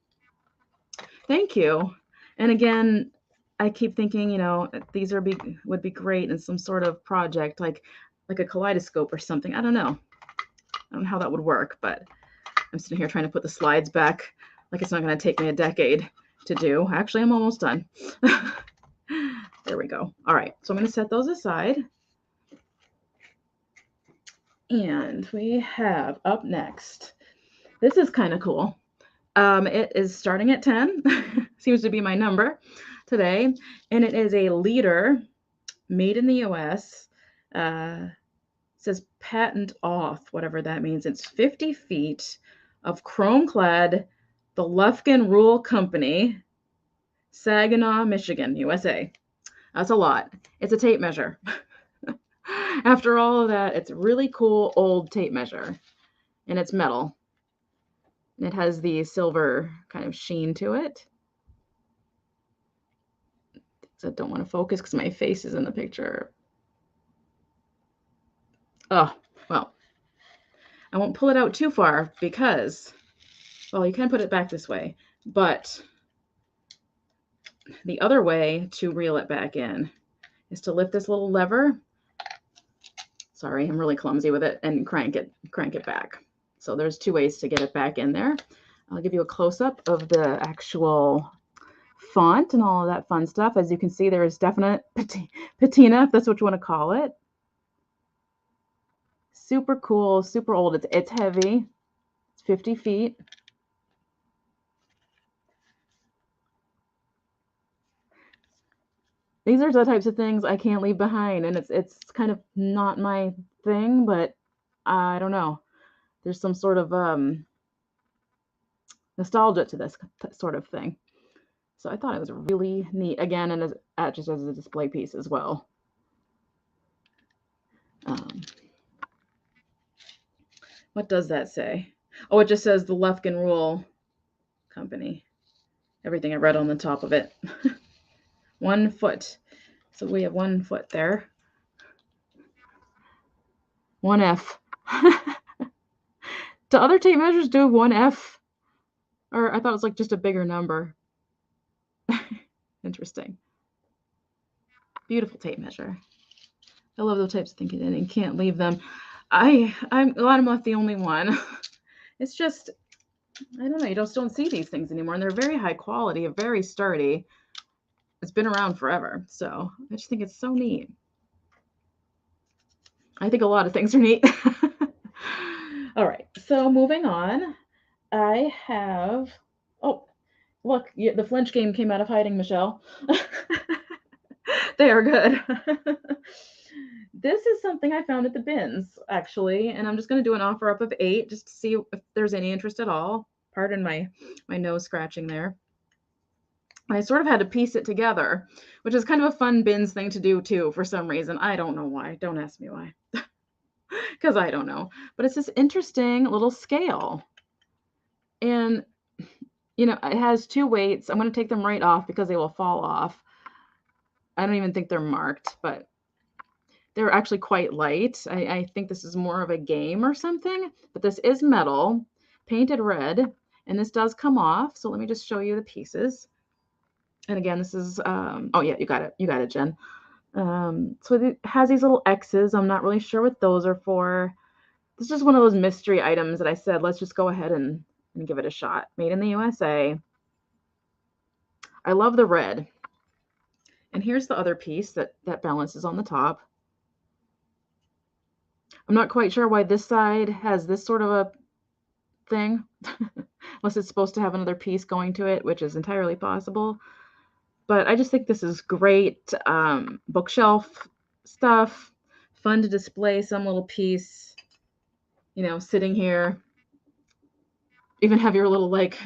Thank you. And again, I keep thinking, you know, these would be great in some sort of project, like a kaleidoscope or something. I don't know how that would work, but I'm sitting here trying to put the slides back like it's not going to take me a decade to do. Actually, I'm almost done. There we go. All right, so I'm going to set those aside. And we have up next, this is kind of cool. It is starting at 10, seems to be my number today, and it is a leader made in the US. Says patent off, whatever that means. It's 50 feet of chrome-clad, the Lufkin Rule Company, Saginaw, Michigan, USA. That's a lot. It's a tape measure. After all of that, it's a really cool old tape measure, and it's metal. It has the silver kind of sheen to it. I don't want to focus because my face is in the picture. Oh, well, I won't pull it out too far because, well, you can put it back this way, but the other way to reel it back in is to lift this little lever. Sorry, I'm really clumsy with it, and crank it back. So there's two ways to get it back in there. I'll give you a close-up of the actual font and all of that fun stuff. As you can see, there is definite patina, if that's what you want to call it. super cool, super old. It's heavy. It's 50 feet. These are the types of things I can't leave behind, and it's kind of not my thing, but I don't know. There's some sort of nostalgia to this sort of thing. So I thought it was really neat. Again, and just as a display piece as well. What does that say? Oh, it just says the Lufkin Rule Company. Everything I read on the top of it. 1 foot. So we have 1 foot there. 1F. Do other tape measures do 1F? Or I thought it was like just a bigger number. Interesting. Beautiful tape measure. I love those types of things and can't leave them. I'm glad I'm not the only one. It's just, I don't know, you just don't see these things anymore, and they're very high quality, very sturdy. It's been around forever, so I just think it's so neat. I think a lot of things are neat. All right, so moving on, I have, oh, look, the Flinch game came out of hiding, Michelle. They are good. This is something I found at the bins, actually, and I'm just going to do an offer up of 8 just to see if there's any interest at all. Pardon my nose scratching there. And I sort of had to piece it together, which is kind of a fun bins thing to do, too, for some reason. I don't know why. Don't ask me why. Because I don't know. But it's this interesting little scale. And, you know, it has 2 weights. I'm going to take them right off because they will fall off. I don't even think they're marked, but they're actually quite light. I think this is more of a game or something, but this is metal, painted red, and this does come off. So let me just show you the pieces. And again, this is, oh yeah, you got it. You got it, Jen. So it has these little X's. I'm not really sure what those are for. This is just one of those mystery items that I said, let's just go ahead and give it a shot. Made in the USA. I love the red. And here's the other piece that balances on the top. I'm not quite sure why this side has this sort of a thing, unless it's supposed to have another piece going to it, which is entirely possible. But I just think this is great bookshelf stuff, fun to display some little piece, you know, sitting here. Even have your little, like,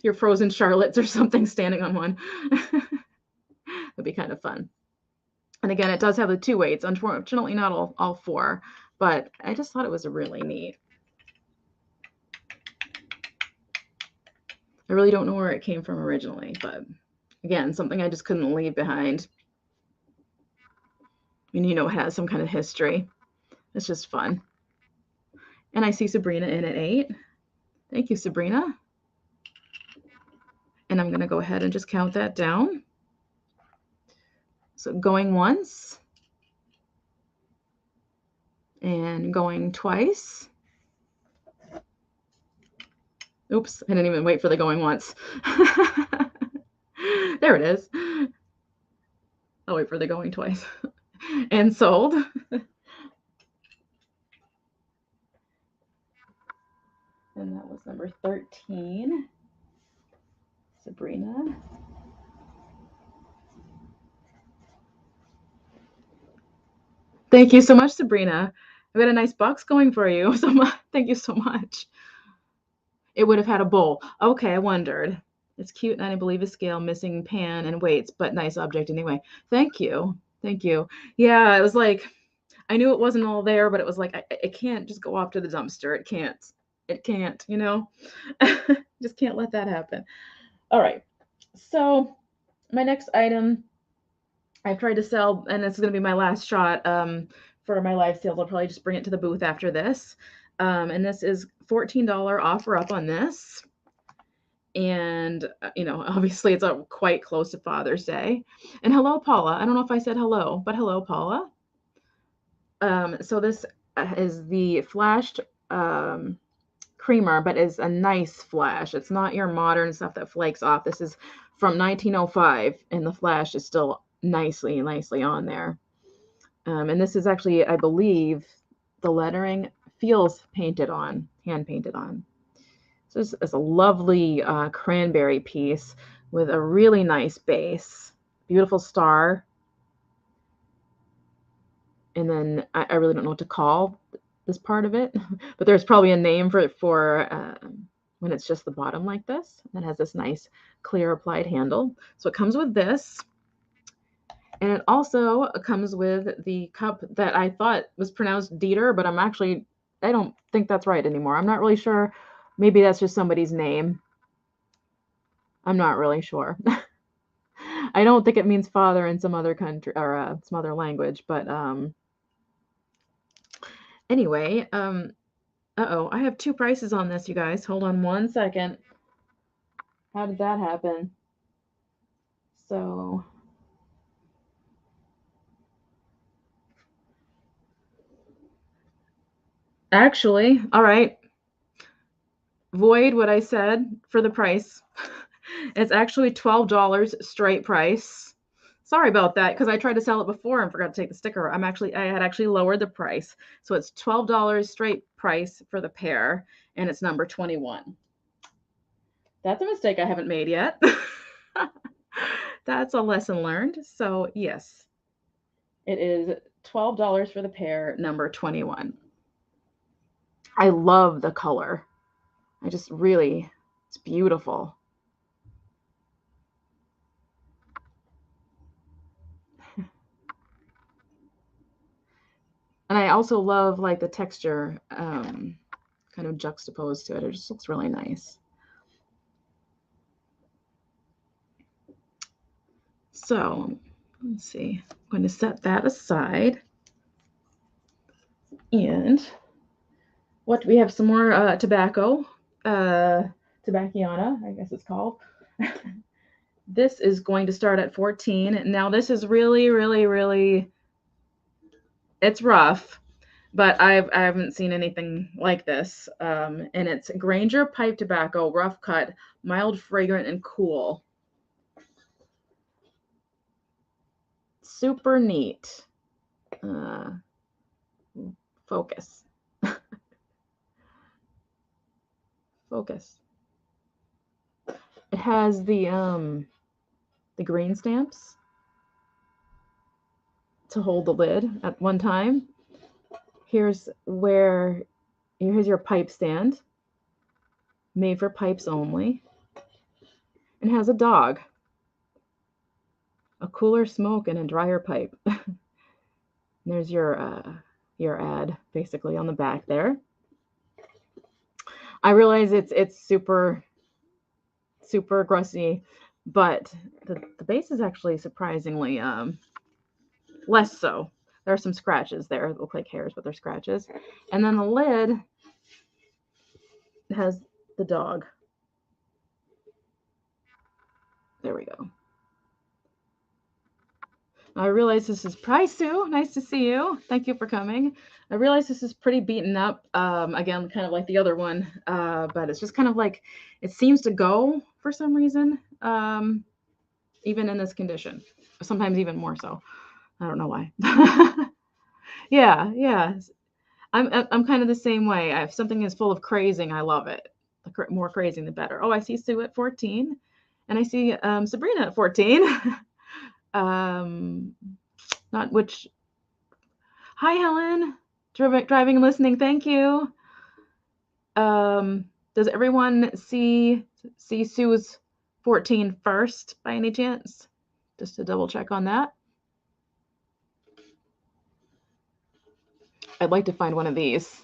your frozen Charlottes or something standing on one. That'd be kind of fun. And again, it does have the 2 weights. Unfortunately, not all 4, but I just thought it was really neat. I really don't know where it came from originally, but again, something I just couldn't leave behind. And you know, it has some kind of history. It's just fun. And I see Sabrina in at 8. Thank you, Sabrina. And I'm going to go ahead and just count that down. So going once and going twice. Oops, I didn't even wait for the going once. There it is. I'll wait for the going twice. And sold. And that was number 13. Sabrina. Thank you so much, Sabrina. I've got a nice box going for you. So thank you so much. It would have had a bowl. Okay, I wondered. It's cute, and I believe a scale, missing pan and weights, but nice object anyway. Thank you. Thank you. Yeah, it was like, I knew it wasn't all there, but it was like, it can't just go off to the dumpster. It can't. It can't, you know? Just can't let that happen. All right. So my next item I've tried to sell, and it's going to be my last shot for my live sales. I'll probably just bring it to the booth after this. And this is $14 offer up on this. And, you know, obviously it's quite close to Father's Day. And hello, Paula. I don't know if I said hello, but hello, Paula. So this is the flashed creamer, but is a nice flash. It's not your modern stuff that flakes off. This is from 1905, and the flash is still nicely on there. And this is actually, I believe, the lettering feels painted on, hand painted on. So this is a lovely cranberry piece with a really nice base, beautiful star. And then I really don't know what to call this part of it, but there's probably a name for it when it's just the bottom like this. And it has this nice clear applied handle. So it comes with this. And it also comes with the cup that I thought was pronounced Dieter, but I don't think that's right anymore. I'm not really sure. Maybe that's just somebody's name. I'm not really sure. I don't think it means father in some other country or some other language, but anyway, uh-oh, I have two prices on this, you guys. Hold on one second. How did that happen? So, actually, all right, void what I said for the price. It's actually $12 straight price. Sorry about that because I tried to sell it before and forgot to take the sticker. I had actually lowered the price. So it's $12 straight price for the pair and it's number 21. That's a mistake I haven't made yet. That's a lesson learned. So, yes, it is $12 for the pair, number 21. I love the color. It's beautiful. And I also love like the texture kind of juxtaposed to it. It just looks really nice. So let's see. I'm going to set that aside. And what we have some more tobacco, Tobacciana, I guess it's called. This is going to start at 14. Now this is really, really, really, it's rough, but I haven't seen anything like this. And it's Granger pipe tobacco, rough cut, mild, fragrant, and cool. Super neat. Focus. Focus. It has the green stamps to hold the lid at one time. Here's your pipe stand, made for pipes only. It has a dog, a cooler smoke, and a drier pipe. There's your ad basically on the back there. I realize it's super grossy, but the base is actually surprisingly less so. There are some scratches there that look like hairs, but they're scratches. And then the lid has the dog. There we go. I realize this is Sue. Nice to see you. Thank you for coming. I realize this is pretty beaten up. Again, kind of like the other one, but it's just kind of like it seems to go for some reason, even in this condition. Sometimes even more so. I don't know why. Yeah. I'm kind of the same way. If something is full of crazing, I love it. The more crazing, the better. Oh, I see Sue at 14, and I see Sabrina at 14. Not which. Hi, Helen. Driving and listening. Thank you. Does everyone see Sue's 14 first by any chance? Just to double check on that. I'd like to find one of these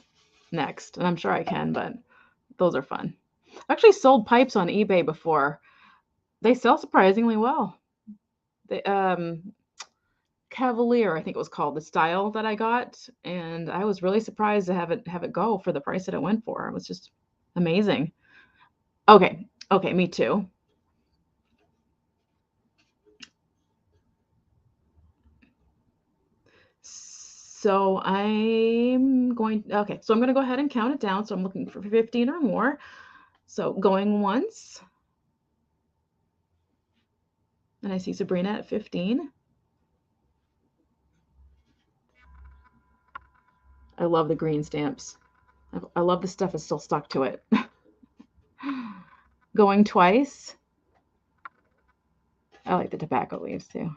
next, and I'm sure I can, but those are fun. I've actually sold pipes on eBay before. They sell surprisingly well. They, Cavalier, I think it was called, the style that I got, and I was really surprised to have it go for the price that it went for. It was just amazing. Okay, me too. So I'm going to go ahead and count it down. So I'm looking for 15 or more. So going once. And I see Sabrina at 15. I love the green stamps. I love the stuff is still stuck to it. Going twice. I like the tobacco leaves too.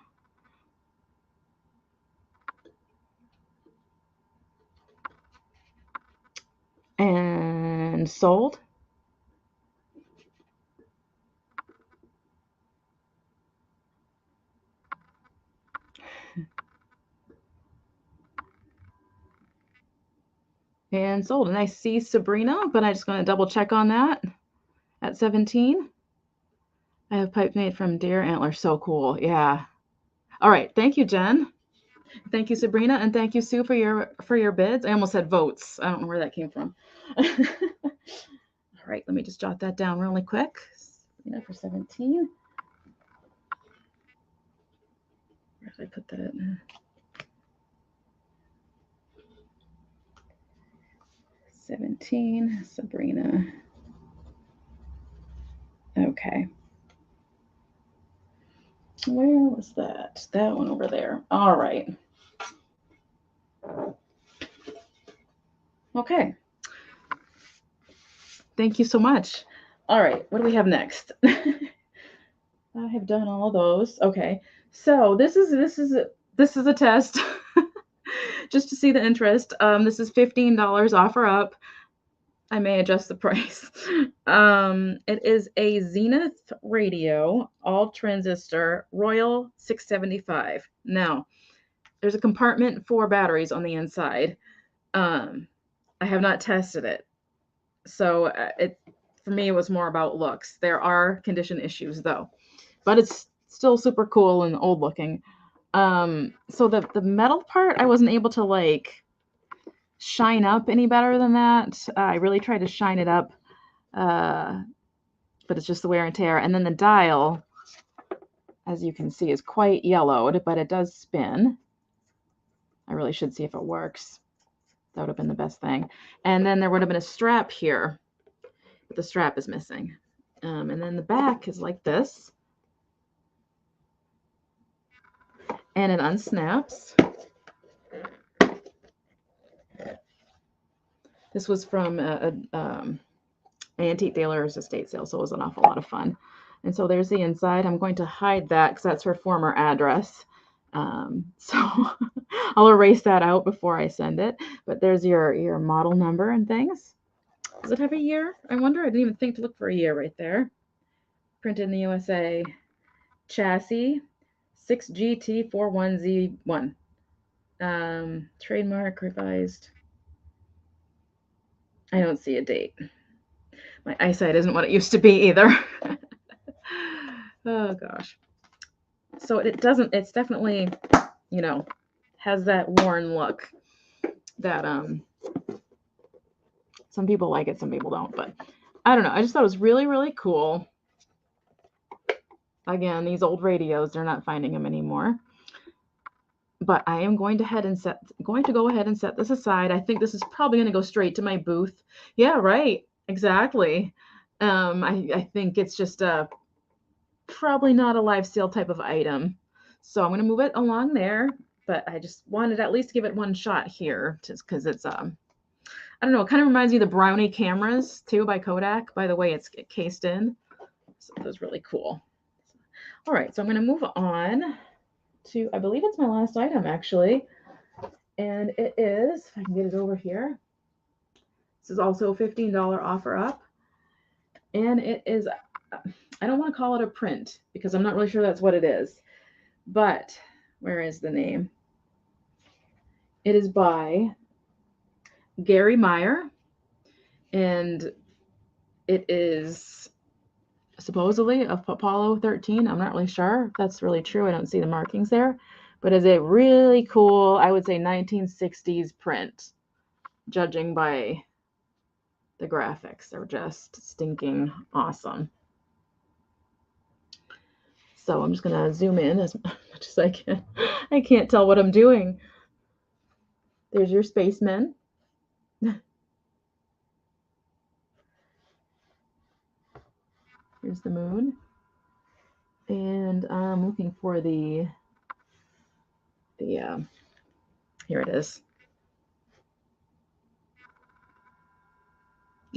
And sold. And sold. And I see Sabrina, but I'm just going to double check on that at 17. I have pipe made from deer antler. So cool. Yeah. All right. Thank you, Jen. Thank you, Sabrina, and thank you, Sue, for your bids. I almost said votes. I don't know where that came from. All right, let me just jot that down really quick. Sabrina for 17. Where did I put that? 17, Sabrina. Okay. Where was that? That one over there. All right. Okay. Thank you so much. All right, what do we have next? I have done all of those. Okay. So this is a test just to see the interest. This is $15 offer up. I may adjust the price. It is a Zenith radio, all transistor, Royal 675. Now, there's a compartment for batteries on the inside. I have not tested it. So for me, it was more about looks. There are condition issues though, but it's still super cool and old looking. So the metal part, I wasn't able to like shine up any better than that. I really tried to shine it up, but it's just the wear and tear. And then the dial, as you can see, is quite yellowed, but it does spin. I really should see if it works. That would have been the best thing. And then there would have been a strap here, but the strap is missing. And then the back is like this. And it unsnaps. This was from an antique dealer's estate sale, so it was an awful lot of fun. And so there's the inside. I'm going to hide that because that's her former address. So I'll erase that out before I send it. But there's your model number and things. Does it have a year? I wonder. I didn't even think to look for a year right there. Printed in the USA. Chassis 6GT41Z1. Trademark revised. I don't see a date. My eyesight isn't what it used to be either. Oh gosh. So it's definitely, has that worn look that some people like it, some people don't, but I don't know. I just thought it was really, really cool. Again, these old radios, they're not finding them anymore. But I am going to go ahead and set this aside. I think this is probably going to go straight to my booth. Yeah, right. Exactly. I think it's just probably not a live sale type of item. So I'm going to move it along there, but I just wanted to at least give it one shot here just because it's, I don't know, it kind of reminds me of the Brownie cameras too by Kodak, by the way it's cased in. So that was really cool. All right, so I'm going to move on to, I believe it's my last item actually. And it is, if I can get it over here. This is also a $15 offer up. And it is, I don't want to call it a print because I'm not really sure that's what it is. But where is the name? It is by Gary Meyer. And it is supposedly a Apollo 13. I'm not really sure if that's really true. I don't see the markings there. But it's a really cool, I would say 1960s print, judging by the graphics. They're just stinking awesome. So I'm just going to zoom in as much as I can. I can't tell what I'm doing. There's your spacemen. Here's the moon. And I'm looking for the here it is.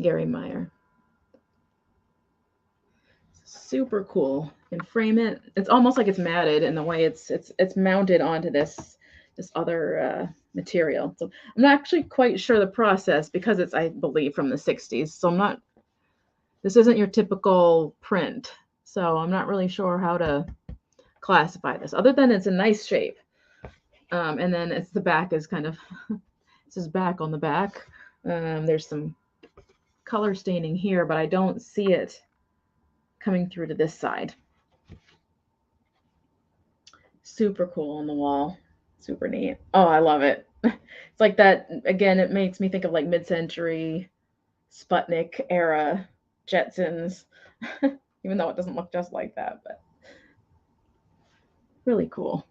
Gary Meyer. Super cool. And frame it. It's almost like it's matted in the way it's mounted onto this other material. So I'm not actually quite sure the process because it's, I believe, from the 60s. So I'm not, this isn't your typical print. So I'm not really sure how to classify this other than it's a nice shape. And then it's the back is kind of, this is back on the back. There's some color staining here, but I don't see it coming through to this side. Super cool on the wall. Super neat. Oh, I love it. It's like that, again, it makes me think of like mid-century Sputnik era Jetsons, even though it doesn't look just like that, but really cool.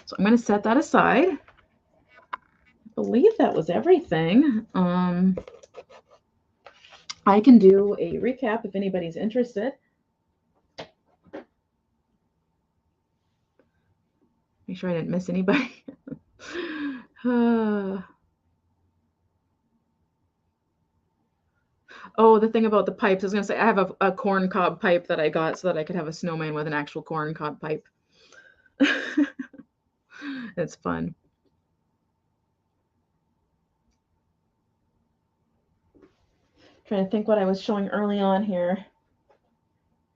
So I'm going to set that aside. I believe that was everything. I can do a recap if anybody's interested. Make sure I didn't miss anybody. Oh, the thing about the pipes, I was going to say, I have a corn cob pipe that I got so that I could have a snowman with an actual corn cob pipe. It's fun. Trying to think what I was showing early on here.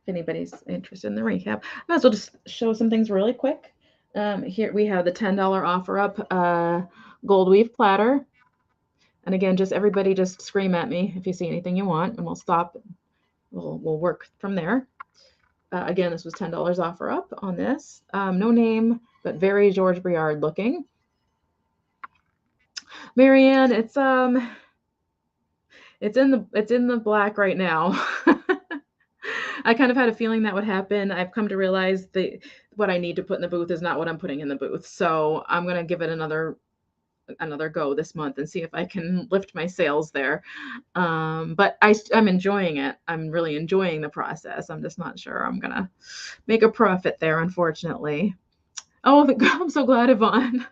If anybody's interested in the recap, I might as well just show some things really quick. Here we have the $10 offer up gold weave platter. And again, just everybody just scream at me if you see anything you want, and we'll stop. We'll work from there. Again, this was $10 offer up on this. No name, but very George Briard looking. Marianne, it's in the black right now. I kind of had a feeling that would happen. I've come to realize that what I need to put in the booth is not what I'm putting in the booth. So I'm going to give it another go this month and see if I can lift my sales there. But I'm enjoying it. I'm really enjoying the process. I'm just not sure I'm going to make a profit there, unfortunately. Oh, I'm so glad, Yvonne.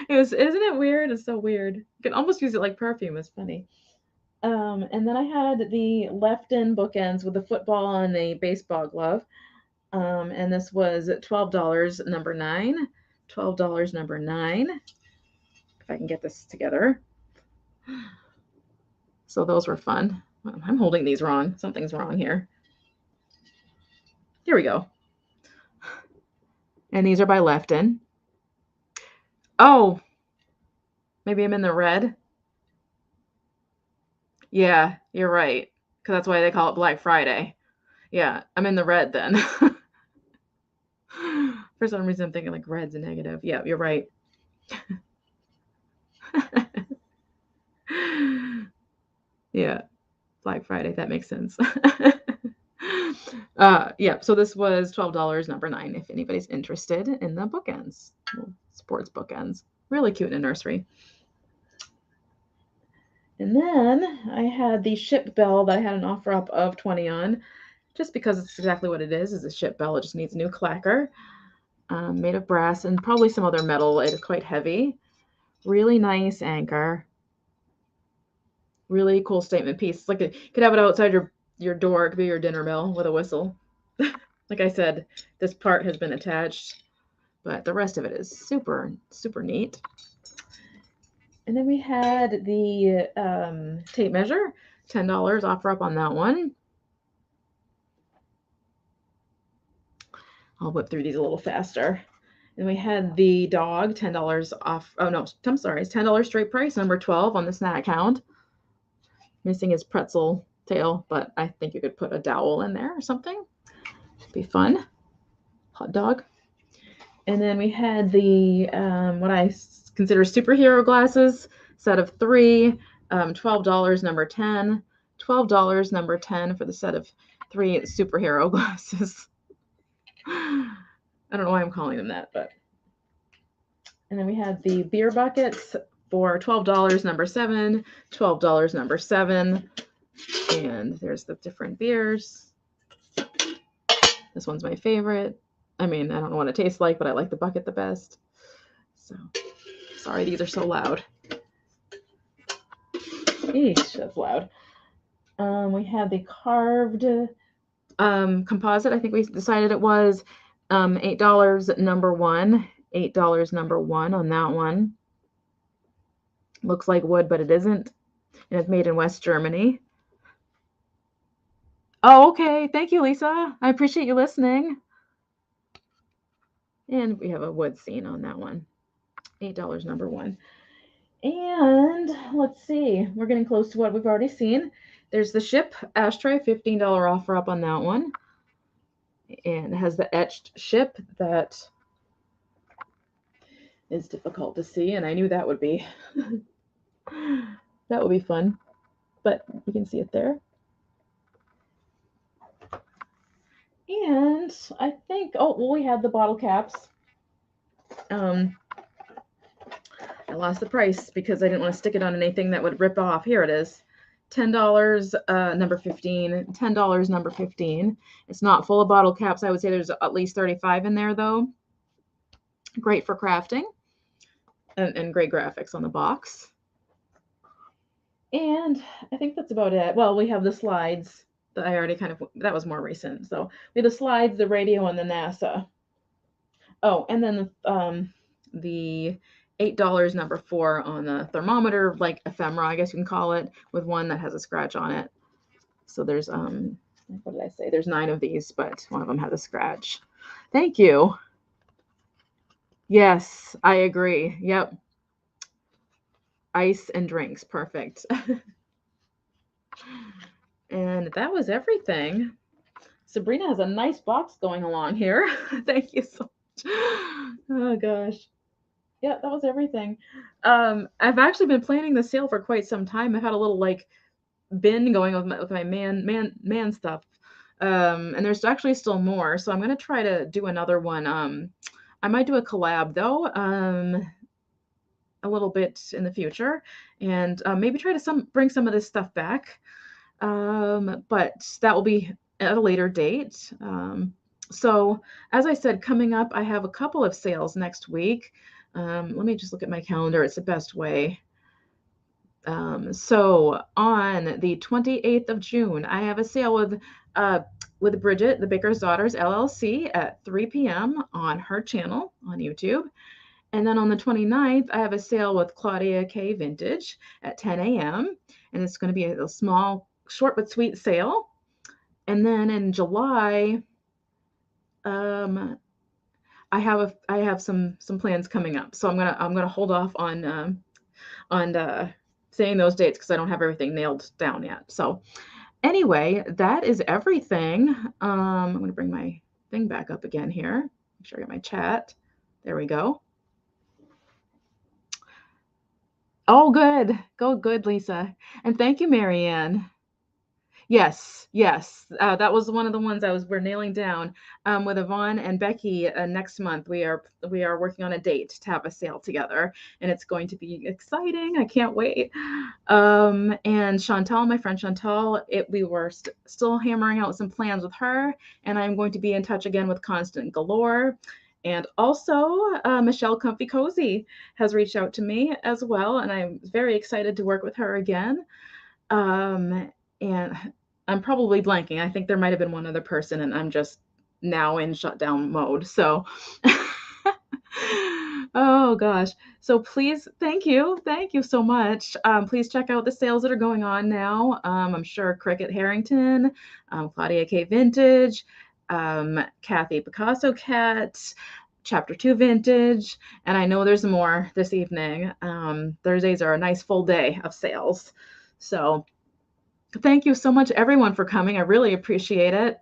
Isn't it weird? It's so weird. You can almost use it like perfume. It's funny. And then I had the left-in bookends with the football and the baseball glove. And this was $12, number 9. $12, number 9. If I can get this together. So those were fun. I'm holding these wrong. Something's wrong here. Here we go. And these are by Lefton. Oh, maybe I'm in the red. Yeah, you're right. Because that's why they call it Black Friday. Yeah, I'm in the red then. For some reason, I'm thinking like red's a negative. Yeah, you're right. Yeah, Black Friday. That makes sense. Yeah, so this was $12, number 9, if anybody's interested in the bookends. Sports bookends. Really cute in a nursery. And then I had the ship bell that I had an offer up of 20 on, just because it's exactly what it is a ship bell. It just needs a new clacker, made of brass and probably some other metal. It is quite heavy. Really nice anchor. Really cool statement piece. It's like you could have it outside your door. It could be your dinner bell with a whistle. Like I said, this part has been attached, but the rest of it is super, super neat. And then we had the tape measure, $10 offer up on that one. I'll whip through these a little faster. And we had the dog, $10 off. Oh, no, I'm sorry. It's $10 straight price, number 12 on the snack hound. Missing his pretzel tail, but I think you could put a dowel in there or something. It'd be fun. Hot dog. And then we had the, what I consider superhero glasses, set of 3, $12, number 10. $12, number 10 for the set of 3 superhero glasses. I don't know why I'm calling them that, but. And then we had the beer buckets for $12, number 7, $12, number 7. And there's the different beers. This one's my favorite. I mean, I don't know what it tastes like, but I like the bucket the best. So, sorry, these are so loud. Eesh, that's loud. We had the carved composite. I think we decided it was $8 number one. $8 number one on that one. Looks like wood, but it isn't. And it's made in West Germany. Oh, okay. Thank you, Lisa. I appreciate you listening. And we have a wood scene on that one. $8 number one. And let's see, we're getting close to what we've already seen. There's the ship ashtray, $15 offer up on that one. And it has the etched ship that is difficult to see, and I knew that would be that would be fun. But you can see it there. And I think, oh, well, we had the bottle caps. I lost the price because I didn't want to stick it on anything that would rip off. Here it is. $10, number 15. $10, number 15. It's not full of bottle caps. I would say there's at least 35 in there, though. Great for crafting. And great graphics on the box. And I think that's about it. Well, we have the slides that I already that was more recent. So we have the slides, the radio, and the NASA. Oh, and then the $8 number 4 on the thermometer, like ephemera, I guess you can call it, with one that has a scratch on it. So there's, what did I say? There's 9 of these, but one of them has a scratch. Thank you. Yes, I agree. Yep. Ice and drinks. Perfect. And that was everything. Sabrina has a nice box going along here. Thank you so much. Oh gosh. Yeah, that was everything. I've actually been planning the sale for quite some time. I've had a little like bin going with my man stuff. And there's actually still more, so I'm gonna try to do another one. I might do a collab though, a little bit in the future, and maybe try to bring some of this stuff back. But that will be at a later date. So as I said, coming up, I have a couple of sales next week. Let me just look at my calendar. It's the best way. So on the 28th of June, I have a sale with Bridget, the Baker's Daughters LLC at 3 p.m. on her channel on YouTube. And then on the 29th, I have a sale with Claudia K Vintage at 10 a.m. And it's going to be a small, short but sweet sale. And then in July, I have some plans coming up. So I'm gonna hold off on saying those dates because I don't have everything nailed down yet. So anyway, that is everything. I'm going to bring my thing back up again here. Make sure I get my chat. There we go. Oh, good. Go good, Lisa. And thank you, Marianne. Yes, yes. That was one of the ones we're nailing down with Yvonne and Becky. Next month, we are working on a date to have a sale together, and it's going to be exciting. I can't wait. And Chantal, my friend Chantal, we were still hammering out some plans with her, and I'm going to be in touch again with Constant Galore. And also, Michelle Comfy Cozy has reached out to me as well, and I'm very excited to work with her again. And I'm probably blanking. I think there might have been one other person, and I'm just now in shutdown mode. So, oh gosh. So please, thank you so much. Please check out the sales that are going on now. I'm sure Cricket Harrington, Claudia K Vintage, Kathy Picasso Cat, Chapter 2 Vintage, and I know there's more this evening. Thursdays are a nice full day of sales. So thank you so much, everyone, for coming. I really appreciate it.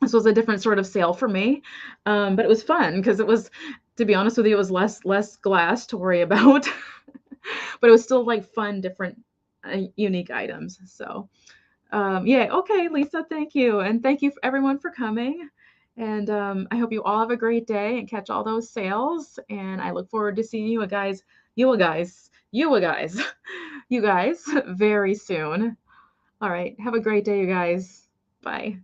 This was a different sort of sale for me, but it was fun because it was, to be honest with you, it was less glass to worry about, but it was still like fun, different, unique items. So, yeah, okay, Lisa, thank you, and thank you everyone for coming. And I hope you all have a great day and catch all those sales. And I look forward to seeing you guys very soon. All right. Have a great day, you guys. Bye.